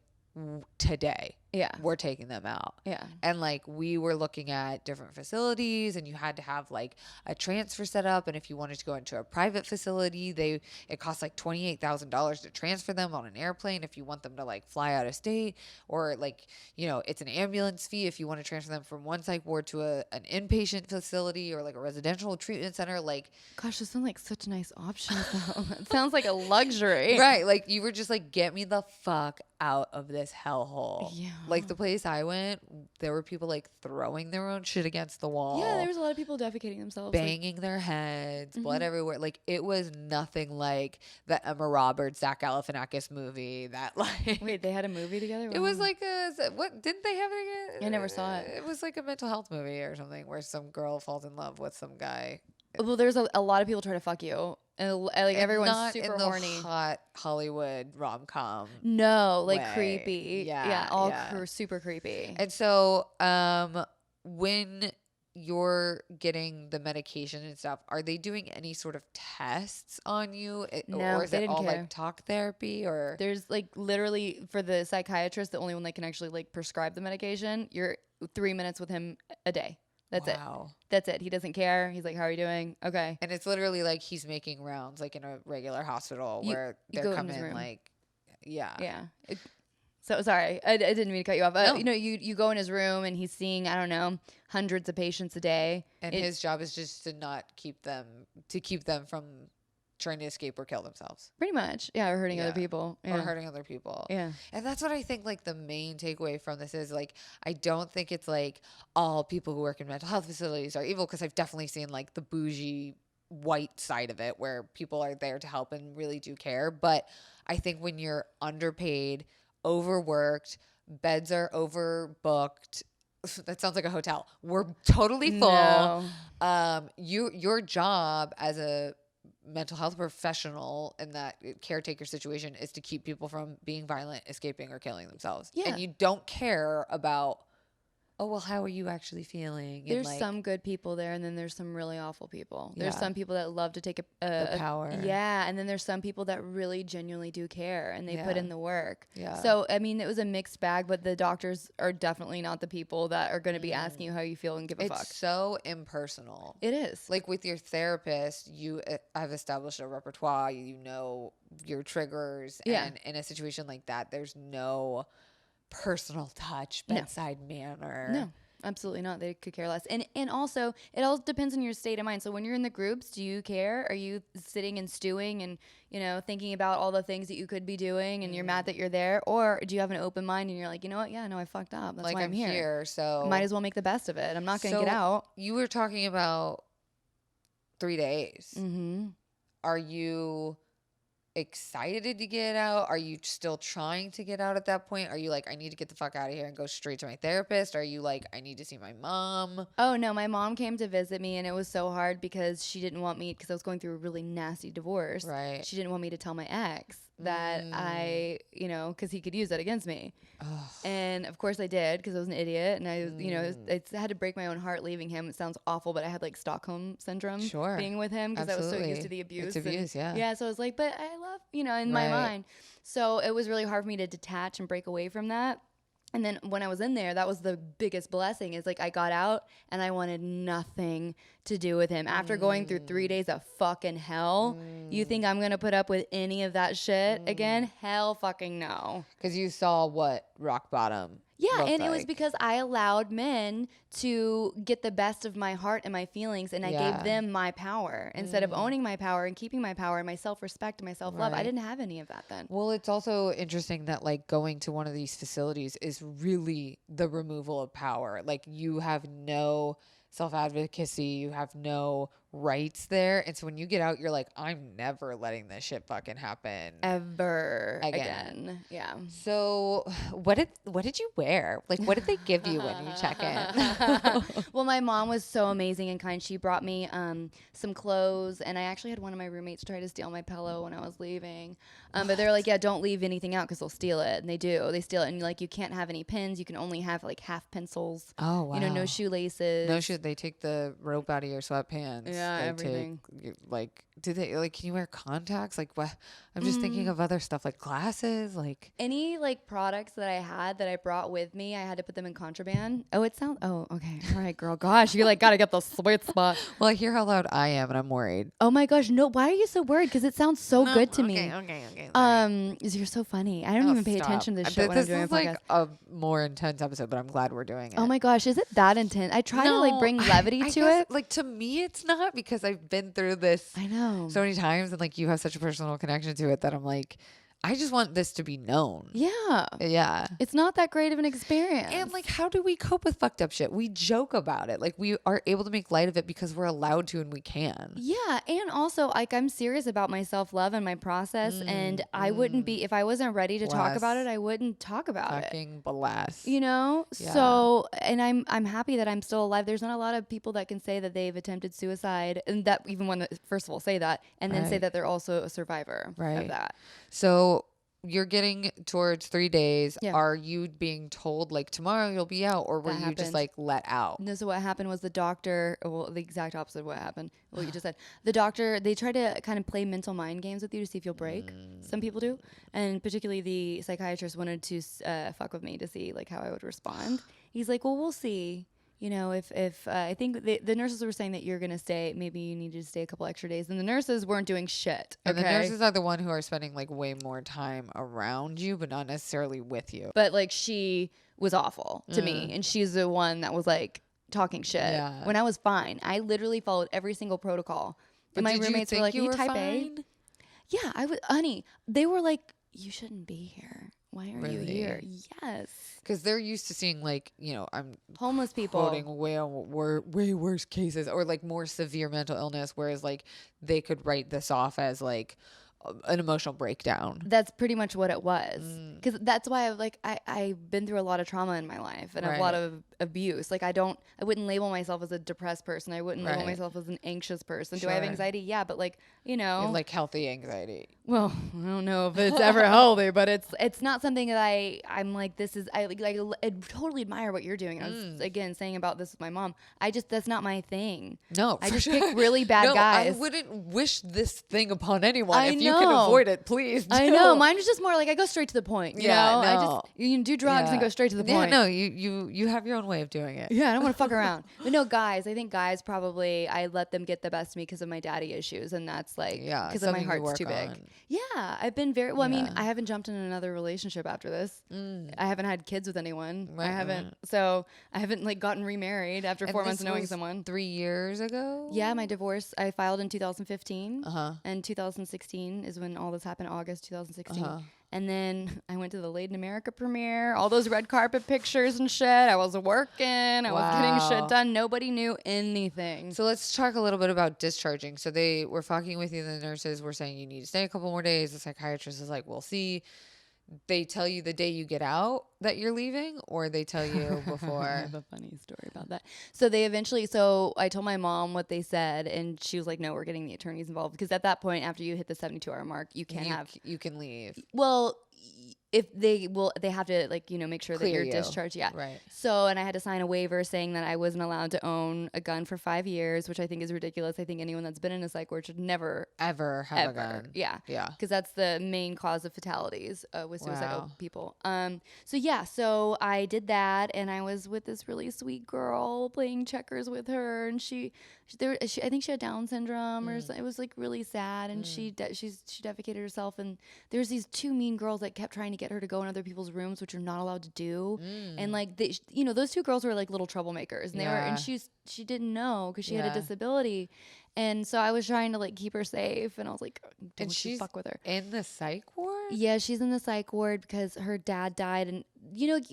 S1: today. Yeah. We're taking them out. Yeah. And like we were looking at different facilities and you had to have like a transfer set up. And if you wanted to go into a private facility, it costs like $28,000 to transfer them on an airplane if you want them to like fly out of state, or like, you know, it's an ambulance fee if you want to transfer them from one psych ward to an inpatient facility or like a residential treatment center. Like,
S2: gosh, this sounds like such a nice option. It sounds like a luxury.
S1: Right. Like you were just like, get me the fuck out of this hellhole. Yeah. Like the place I went, there were people like throwing their own shit against the wall.
S2: Yeah, there was a lot of people defecating themselves.
S1: Banging their heads, blood everywhere. Like it was nothing like the Emma Roberts, Zach Galifianakis movie that like...
S2: Wait, they had a movie together?
S1: It was like what, didn't they have it?
S2: I never saw it.
S1: It was like a mental health movie or something where some girl falls in love with some guy.
S2: Well, there's a lot of people trying to fuck you. And like everyone's
S1: not
S2: super
S1: in the
S2: horny.
S1: Hot Hollywood rom-com.
S2: No, like
S1: way.
S2: Creepy. Yeah, super creepy.
S1: And so, when you're getting the medication and stuff, are they doing any sort of tests on you?
S2: No,
S1: or is it all like talk therapy? Or
S2: there's like literally for the psychiatrist, the only one that can actually like prescribe the medication, you're 3 minutes with him a day. That's it. That's it. He doesn't care. He's like, how are you doing? Okay.
S1: And it's literally like he's making rounds like in a regular hospital where they're coming like,
S2: Yeah. So sorry, I didn't mean to cut you off. No. You know, you go in his room and he's seeing, I don't know, hundreds of patients a day.
S1: And his job is just to keep them from trying to escape or kill themselves.
S2: Pretty much. Yeah, or hurting other people.
S1: Yeah. Or hurting other people.
S2: Yeah.
S1: And that's what I think like the main takeaway from this is. Like, I don't think it's like all people who work in mental health facilities are evil, because I've definitely seen like the bougie white side of it where people are there to help and really do care. But I think when you're underpaid, overworked, beds are overbooked, that sounds like a hotel. We're totally full. No. Your job as a mental health professional in that caretaker situation is to keep people from being violent, escaping, or killing themselves. Yeah. And you don't care about, oh, well, how are you actually feeling?
S2: There's some good people there, and then there's some really awful people. There's some people that love to take the
S1: power.
S2: Yeah, and then there's some people that really genuinely do care, and they put in the work.
S1: Yeah.
S2: So, I mean, it was a mixed bag, but the doctors are definitely not the people that are going to be asking you how you feel and give a fuck.
S1: It's so impersonal.
S2: It is.
S1: Like with your therapist, you have established a repertoire. You know your triggers. Yeah. And in a situation like that, there's no personal touch, bedside manner.
S2: No, absolutely not. They could care less. And also, it all depends on your state of mind. So when you're in the groups, do you care? Are you sitting and stewing and, you know, thinking about all the things that you could be doing and you're mad that you're there? Or do you have an open mind and you're like, you know what? Yeah, no, I fucked up. That's
S1: like
S2: why I'm here.
S1: So
S2: I might as well make the best of it. I'm not going to get out.
S1: You were talking about 3 days.
S2: Mm-hmm.
S1: Are you excited to get out? Are you still trying to get out at that point? Are you like, I need to get the fuck out of here and go straight to my therapist? Are you like, I need to see my mom?
S2: Oh no, my mom came to visit me and it was so hard because she didn't want me, because I was going through a really nasty divorce.
S1: Right.
S2: She didn't want me to tell my ex. that I, because he could use that against me. And of course I did, because I was an idiot, and I, I had to break my own heart leaving him. It sounds awful, but I had like Stockholm syndrome being with him, because I was so used to the abuse.
S1: It's abuse, yeah.
S2: Yeah, so I was like, but I love, in my mind. So it was really hard for me to detach and break away from that. And then when I was in there, that was the biggest blessing, is like I got out and I wanted nothing to do with him. After going through 3 days of fucking hell, you think I'm going to put up with any of that shit again? Hell fucking no.
S1: Because you saw what rock bottom
S2: Yeah, and
S1: like.
S2: it was because I allowed men to get the best of my heart and my feelings, and I gave them my power instead of owning my power and keeping my power and my self-respect and my self-love. I didn't have any of that then.
S1: Well, it's also interesting that like going to one of these facilities is really the removal of power. Like you have no self-advocacy, you have no rights there, and so when you get out, you're like, I'm never letting this shit fucking happen
S2: ever again. Yeah.
S1: So what did you wear? Like, what did they give you when you check in?
S2: Well, my mom was so amazing and kind. She brought me some clothes, and I actually had one of my roommates try to steal my pillow when I was leaving. But they're like, yeah, don't leave anything out because they'll steal it. And they do. They steal it. And like, you can't have any pins. You can only have like half pencils.
S1: Oh, wow.
S2: No shoelaces.
S1: No shoe. They take the rope out of your sweatpants.
S2: Yeah,
S1: they
S2: everything.
S1: Do they like? Can you wear contacts? Like what? I'm just thinking of other stuff like glasses. Like
S2: any like products that I had that I brought with me, I had to put them in contraband. Oh, it sounds. Oh, okay. All right, girl. Gosh, you like gotta get the sweet spot.
S1: Well, I hear how loud I am, and I'm worried.
S2: Oh my gosh, no. Why are you so worried? Because it sounds so good to me.
S1: Okay.
S2: You're so funny. I don't even pay attention to this shit when I'm doing a podcast.
S1: This is like a more intense episode, but I'm glad we're doing it.
S2: Oh my gosh, is it that intense? I try to like bring levity to it.
S1: Like to me, it's not, because I've been through this.
S2: I know
S1: so many times, and like you have such a personal connection to it that I'm like, I just want this to be known.
S2: Yeah.
S1: Yeah.
S2: It's not that great of an experience.
S1: And like, how do we cope with fucked up shit? We joke about it. Like we are able to make light of it because we're allowed to and we can.
S2: Yeah. And also like I'm serious about my self-love and my process. And I wouldn't be, if I wasn't ready to talk about it, I wouldn't talk about it.
S1: Fucking bless.
S2: Yeah. So, and I'm happy that I'm still alive. There's not a lot of people that can say that they've attempted suicide, and that even when first of all say that, and then say that they're also a survivor of that.
S1: So you're getting towards 3 days.
S2: Yeah.
S1: Are you being told like tomorrow you'll be out, or were you just like let out?
S2: No, so what happened was the doctor, well, the exact opposite of what happened. What you just said. The doctor, they try to kind of play mental mind games with you to see if you'll break. Some people do. And particularly the psychiatrist wanted to fuck with me to see like how I would respond. He's like, well, we'll see. If I think the nurses were saying that you're going to stay, maybe you need to stay a couple extra days. And the nurses weren't doing shit.
S1: And the nurses are the one who are spending like way more time around you, but not necessarily with you.
S2: But like she was awful to me. And she's the one that was like talking shit when I was fine. I literally followed every single protocol. And my roommates were like, are you type A? Yeah, I was, honey, they were like, you shouldn't be here. Why are you here? Yes.
S1: Because they're used to seeing like, I'm
S2: homeless people
S1: quoting way worse cases, or like more severe mental illness, whereas like they could write this off as like an emotional breakdown.
S2: That's pretty much what it was. Because that's why I've been through a lot of trauma in my life and a lot of abuse. Like I wouldn't label myself as a depressed person. I wouldn't label myself as an anxious person. Do I have anxiety? Yeah, but like,
S1: like healthy anxiety.
S2: Well, I don't know if it's ever healthy, but it's not something that I'm like, this is, I totally admire what you're doing. I was again saying about this with my mom. That's not my thing.
S1: No,
S2: I just pick really bad guys.
S1: I wouldn't wish this thing upon anyone. If you can avoid it, please do.
S2: I know. Mine was just more like I go straight to the point. You know? You can do drugs and go straight to the point.
S1: Yeah, no, you have your own way of doing it.
S2: Yeah, I don't want to fuck around. But no, guys, I think guys probably, I let them get the best of me because of my daddy issues, and that's like because my heart's too big. Yeah, I've been very well. I mean, I haven't jumped in another relationship after this. I haven't had kids with anyone. I haven't like gotten remarried after 4 months of knowing someone.
S1: 3 years ago.
S2: Yeah, my divorce I filed in 2015, and 2016 is when all this happened. August 2016. And then I went to the Late in America premiere, all those red carpet pictures and shit. I was working. I was getting shit done. Nobody knew anything.
S1: So let's talk a little bit about discharging. So they were fucking with you. The nurses were saying you need to stay a couple more days. The psychiatrist is like, we'll see. they tell you the day you get out that you're leaving, or they tell you
S2: I
S1: before?
S2: have a funny story about that. So they eventually, so I told my mom what they said, and she was like, "No, we're getting the attorneys involved," because at that point, after you hit the 72-hour mark, you can't have.
S1: You can leave.
S2: Well, if they have to like make sure that
S1: Clear
S2: you're
S1: you.
S2: discharged. Yeah.
S1: Right.
S2: So and I had to sign a waiver saying that I wasn't allowed to own a gun for 5 years, which I think is ridiculous. I think anyone that's been in a psych ward should never
S1: Ever have a gun.
S2: Yeah.
S1: Yeah.
S2: Because that's the main cause of fatalities with suicidal
S1: Wow.
S2: people. So yeah, so I did that, and I was with this really sweet girl playing checkers with her, and she I think she had Down syndrome or something. It was like really sad, and she defecated herself, and there's these two mean girls that kept trying to get her to go in other people's rooms, which you're not allowed to do. And like they, those two girls were like little troublemakers, and they were, and she didn't know because she had a disability. And so I was trying to like keep her safe, and I was like, don't you fuck with her.
S1: In the psych ward?
S2: Yeah, she's in the psych ward because her dad died. And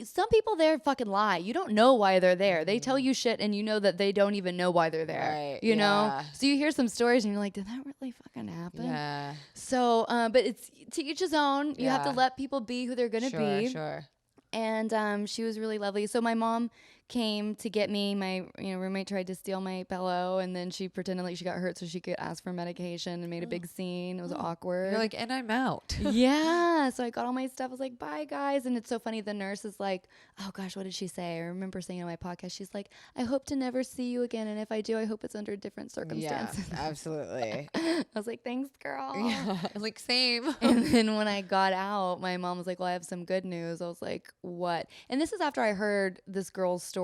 S2: some people there fucking lie. You don't know why they're there. They tell you shit, and you know that they don't even know why they're there.
S1: Right.
S2: You know? So you hear some stories and you're like, did that really fucking happen?
S1: Yeah.
S2: So, but it's to each his own. You have to let people be who they're going to be.
S1: Sure.
S2: And she was really lovely. So my mom came to get me. My roommate tried to steal my pillow, and then she pretended like she got hurt so she could ask for medication and made a big scene. It was awkward.
S1: You're like, and I'm out.
S2: Yeah. So I got all my stuff. I was like, bye guys. And it's so funny. The nurse is like, oh gosh, what did she say? I remember saying on my podcast, she's like, I hope to never see you again. And if I do, I hope it's under different circumstances.
S1: Yeah, absolutely.
S2: I was like, thanks, girl.
S1: Yeah, like same.
S2: And then when I got out, my mom was like, well, I have some good news. I was like, what? And this is after I heard this girl's story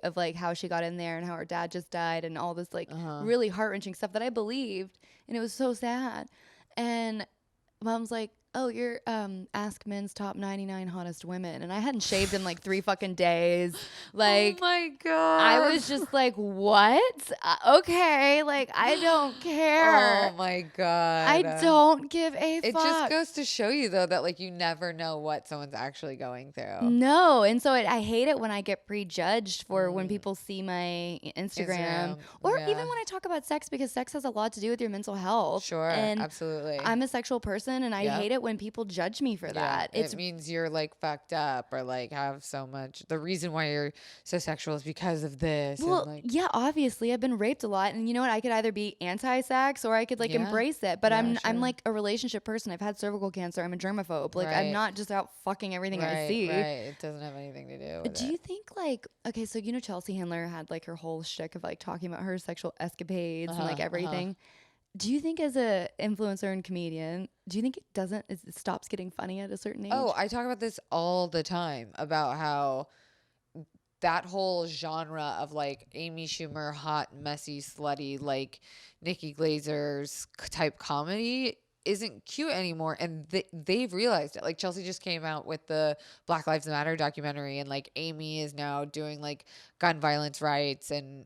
S2: of like how she got in there and how her dad just died and all this like really heart-wrenching stuff that I believed. And it was so sad. And mom's like, oh, you're Ask Men's Top 99 Hottest Women. And I hadn't shaved in like 3 fucking days. Like,
S1: oh my God.
S2: I was just like, what? Okay. Like, I don't care.
S1: Oh my God.
S2: I don't give a fuck.
S1: It just goes to show you, though, that like you never know what someone's actually going through.
S2: No. And so I hate it when I get prejudged for when people see my Instagram. Or even when I talk about sex, because sex has a lot to do with your mental health.
S1: Sure. And absolutely.
S2: I'm a sexual person, and I hate it when people judge me for that.
S1: It means you're like fucked up or like have so much. The reason why you're so sexual is because of this.
S2: Well,
S1: and like,
S2: yeah, obviously I've been raped a lot, and you know what? I could either be anti-sex or I could like embrace it. But I'm like a relationship person. I've had cervical cancer. I'm a germaphobe. Like I'm not just out fucking everything I see.
S1: Right. It doesn't have anything to do with
S2: Do you think like so Chelsea Handler had like her whole shtick of like talking about her sexual escapades and like everything. Do you think as a influencer and comedian, do you think it stops getting funny at a certain age?
S1: Oh, I talk about this all the time about how that whole genre of like Amy Schumer, hot, messy, slutty, like Nikki Glazer's type comedy isn't cute anymore. And they've realized it. Like Chelsea just came out with the Black Lives Matter documentary, and like Amy is now doing like gun violence rights, and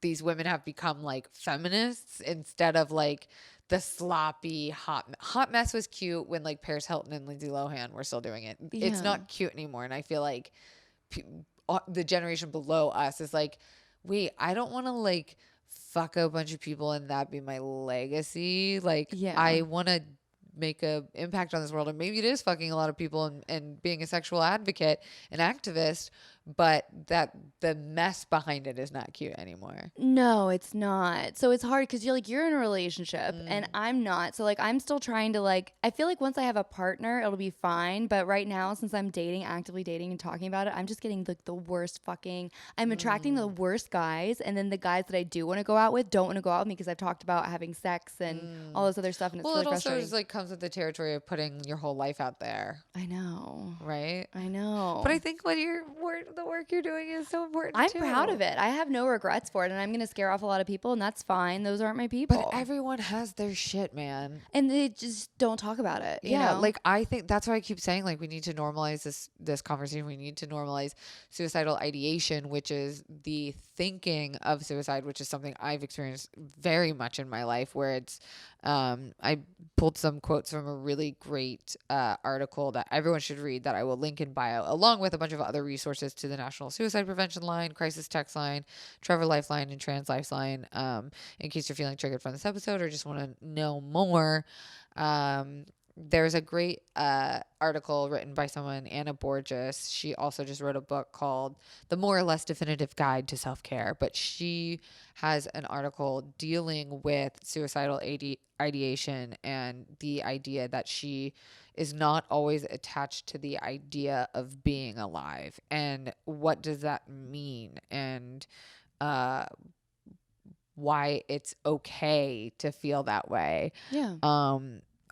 S1: these women have become like feminists instead of like the sloppy hot mess was cute when like Paris Hilton and Lindsay Lohan were still doing it. Yeah. It's not cute anymore. And I feel like the generation below us is like, wait, I don't want to like fuck a bunch of people and that be my legacy. Like, I want to make a impact on this world. And maybe it is fucking a lot of people and being a sexual advocate and activist, but that the mess behind it is not cute anymore.
S2: No, it's not. So it's hard because you're in a relationship and I'm not. So like I'm still trying to like, I feel like once I have a partner, it'll be fine. But right now, since I'm actively dating and talking about it, I'm just getting like the worst I'm attracting the worst guys. And then the guys that I do want to go out with don't want to go out with me because I've talked about having sex and all this other stuff. And it's really frustrating.
S1: It also like comes with the territory of putting your whole life out there.
S2: I know.
S1: Right?
S2: I know.
S1: But I think the work you're doing is so important.
S2: I'm proud of it. I have no regrets for it, and I'm going to scare off a lot of people, and that's fine. Those aren't my people.
S1: But everyone has their shit, man.
S2: And they just don't talk about it. You know?
S1: Like I think that's why I keep saying like we need to normalize this conversation. We need to normalize suicidal ideation, which is the thinking of suicide, which is something I've experienced very much in my life, where it's I pulled some quotes from a really great article that everyone should read that I will link in bio, along with a bunch of other resources to the National Suicide Prevention Line, Crisis Text Line, TrevorLifeline, and Trans Lifeline, in case you're feeling triggered from this episode or just want to know more. there's a great article written by someone, Anna Borges. She also just wrote a book called The More or Less Definitive Guide to Self-Care. But she has an article dealing with suicidal ideation and the idea that she is not always attached to the idea of being alive. And what does that mean? And why it's okay to feel that way.
S2: Yeah.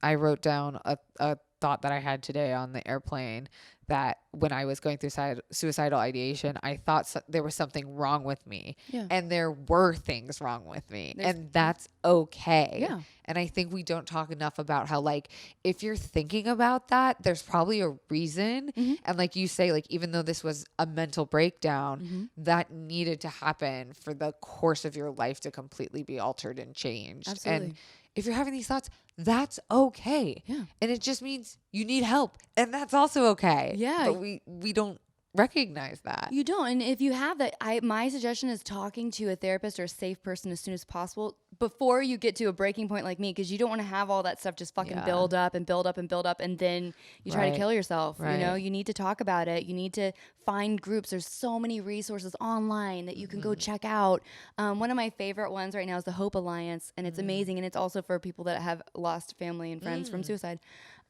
S1: I wrote down a thought that I had today on the airplane, that when I was going through suicidal ideation, I thought there was something wrong with me.
S2: Yeah.
S1: And there were things wrong with me. And that's okay.
S2: Yeah.
S1: And I think we don't talk enough about how, like, if you're thinking about that, there's probably a reason. And like you say, like, even though this was a mental breakdown, that needed to happen for the course of your life to completely be altered and changed.
S2: Absolutely.
S1: And if you're having these thoughts, that's okay.
S2: Yeah.
S1: And it just means you need help. And that's also okay.
S2: Yeah.
S1: But we don't recognize that.
S2: You don't. And if you have that, my suggestion is talking to a therapist or a safe person as soon as possible before you get to a breaking point like me, because you don't want to have all that stuff just fucking build up and build up and build up, and then you try to kill yourself. You know, you need to talk about it. You need to find groups. There's so many resources online that you can go check out. One of my favorite ones right now is the Hope Alliance, and it's amazing. And it's also for people that have lost family and friends from suicide.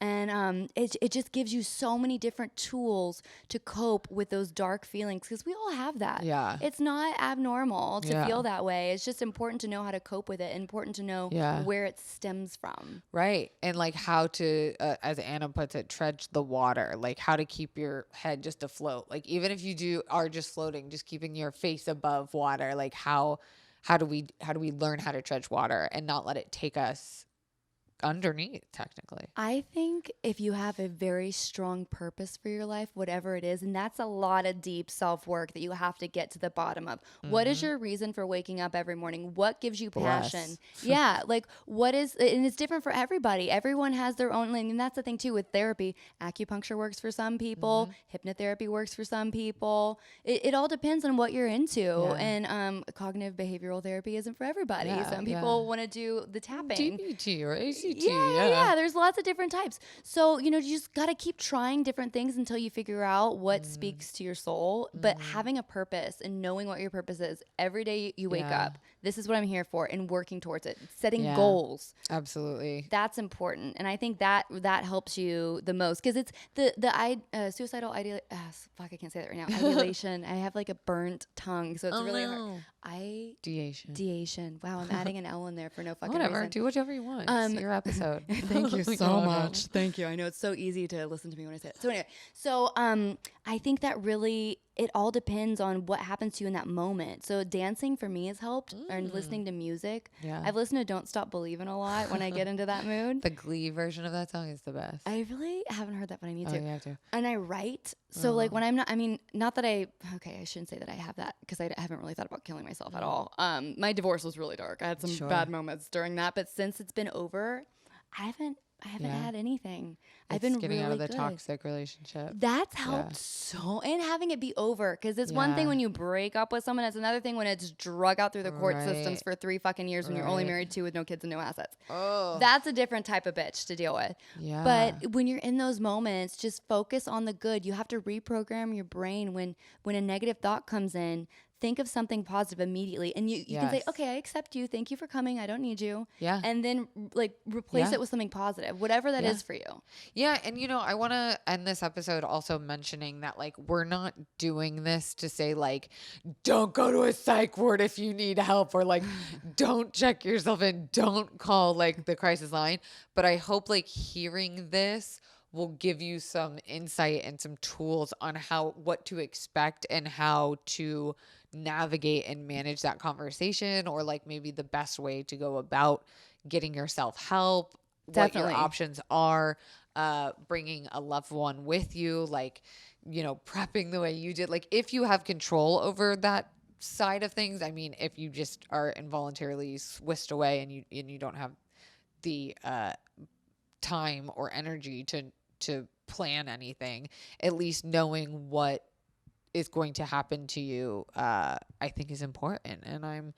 S2: And it just gives you so many different tools to cope with those dark feelings, because we all have that.
S1: Yeah.
S2: It's not abnormal to feel that way. It's just important to know how to cope with it, and important to know where it stems from.
S1: Right. And like how to, as Anna puts it, tread the water, like how to keep your head just afloat. Like even if you are just floating, just keeping your face above water, like how do we learn how to tread water and not let it take us underneath, technically?
S2: I think if you have a very strong purpose for your life, whatever it is, and that's a lot of deep self-work that you have to get to the bottom of. What is your reason for waking up every morning? What gives you passion? Yeah, like what is, and it's different for everybody. Everyone has their own, and that's the thing too with therapy. Acupuncture works for some people. Hypnotherapy works for some people. It all depends on what you're into. And cognitive behavioral therapy isn't for everybody. Some people want to do the tapping.
S1: DBT or ACT.
S2: Yeah, there's lots of different types. So, you know, you just got to keep trying different things until you figure out what speaks to your soul. But having a purpose and knowing what your purpose is every day you wake up, this is what I'm here for, and working towards it, setting goals.
S1: Absolutely.
S2: That's important. And I think that helps you the most, because it's the suicidal ideation. Fuck, I can't say that right now. Ideation. I have like a burnt tongue, so it's really hard. Ideation. Wow, I'm adding an L in there for no fucking reason.
S1: Do whatever you want. It's your episode.
S2: Thank you so much. Thank you. I know it's so easy to listen to me when I say it. So anyway, I think that really, it all depends on what happens to you in that moment. So dancing for me has helped, and listening to music. Yeah. I've listened to Don't Stop Believin' a lot when I get into that mood.
S1: The Glee version of that song is the best.
S2: I really haven't heard that, but I need to.
S1: You have to.
S2: And I write. So like when I'm not, I mean, not that I shouldn't say that I have that, because I haven't really thought about killing myself at all. My divorce was really dark. I had some bad moments during that, but since it's been over, I haven't had anything. I've been
S1: getting
S2: really
S1: out of the
S2: good.
S1: toxic relationship.
S2: That's helped so, and having it be over, because it's one thing when you break up with someone, it's another thing when it's drug out through the court systems for 3 fucking years when you're only married to with no kids and no assets. That's a different type of bitch to deal with. Yeah. But when you're in those moments, just focus on the good. You have to reprogram your brain when a negative thought comes in. Think of something positive immediately, and you can say, okay, I accept you. Thank you for coming. I don't need you. Yeah. And then like replace it with something positive, whatever that is for you.
S1: Yeah. And you know, I want to end this episode also mentioning that like, we're not doing this to say like, don't go to a psych ward if you need help, or like, don't check yourself in, don't call like the crisis line. But I hope like hearing this will give you some insight and some tools on what to expect and how to navigate and manage that conversation, or like maybe the best way to go about getting yourself help. Definitely. What your options are, bringing a loved one with you, like, you know, prepping the way you did. Like if you have control over that side of things, I mean, if you just are involuntarily whisked away and you don't have the time or energy to plan anything, at least knowing what is going to happen to you, I think is important. And I'm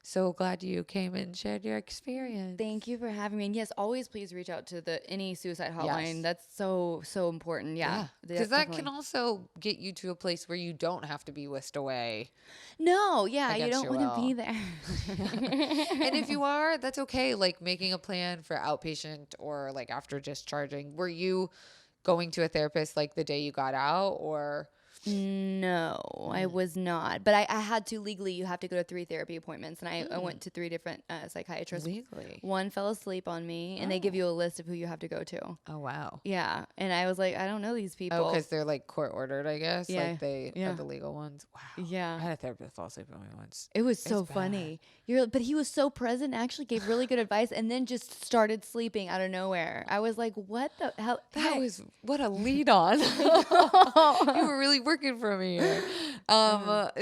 S1: so glad you came and shared your experience.
S2: Thank you for having me. And yes, always please reach out to any suicide hotline.
S1: Yes.
S2: That's so important. Yeah.
S1: Because that can also get you to a place where you don't have to be whisked away.
S2: No, yeah, you
S1: against
S2: don't
S1: your
S2: want to
S1: will.
S2: be there.
S1: And if you are, that's okay. Like making a plan for outpatient or like after discharging. Were you going to a therapist like the day you got out, or?
S2: No, I was not. But I had to legally, you have to go to 3 therapy appointments. And I went to 3 different psychiatrists.
S1: Legally?
S2: One fell asleep on me, and they give you a list of who you have to go to.
S1: Oh, wow.
S2: Yeah. And I was like, I don't know these people.
S1: Oh, because they're like court ordered, I guess.
S2: Yeah.
S1: Like they
S2: Yeah.
S1: are the legal ones. Wow.
S2: Yeah.
S1: I had a therapist fall asleep on me once.
S2: It was so
S1: bad.
S2: funny. But he was so present, actually gave really good advice, and then just started sleeping out of nowhere. I was like, what the hell?
S1: That was, what a lead on. You were really working for me here.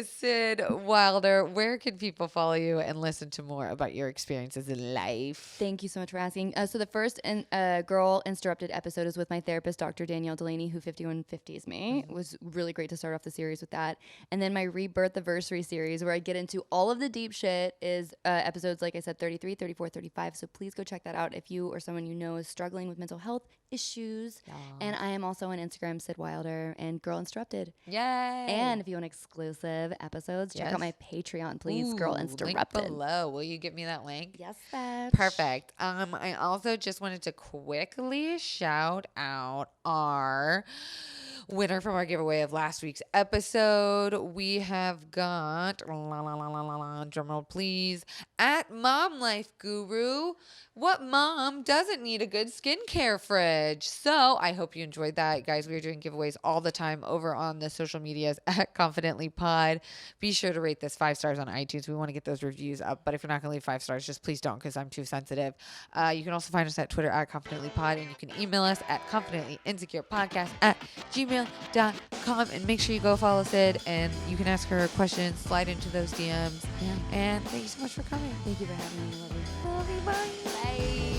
S1: Sid Wilder, where can people follow you and listen to more about your experiences in life?
S2: Thank you so much for asking. So the first Girl Interrupted episode is with my therapist, Dr. Danielle Delaney, who 5150s me. It was really great to start off the series with that. And then my Rebirth Anniversary series, where I get into all of the deep shit, is episodes, like I said, 33, 34, 35. So please go check that out if you or someone you know is struggling with mental health issues. And I am also on Instagram, Sid Wilder, and Girl Interrupted.
S1: Yay.
S2: And if you want exclusive episodes, check out my Patreon, please. Girl Interrupted.
S1: Link below. Will you give me that link?
S2: Yes, bitch.
S1: Perfect. I also just wanted to quickly shout out our winner from our giveaway of last week's episode. We have got, drum roll please, at Mom Life Guru. What mom doesn't need a good skincare fridge? So I hope you enjoyed that. Guys, we are doing giveaways all the time over on the social medias at Confidently Pod. Be sure to rate this 5 stars on iTunes. We want to get those reviews up. But if you're not going to leave 5 stars, just please don't, because I'm too sensitive. You can also find us at Twitter at Confidently Pod, and you can email us at confidentlyinsecuropodcast@gmail.com. And make sure you go follow Sid, and you can ask her questions, slide into those DMs.
S2: Yeah.
S1: And thank you so much for coming.
S2: Thank you for having me. Love you.
S1: Love you. Bye.
S2: Bye.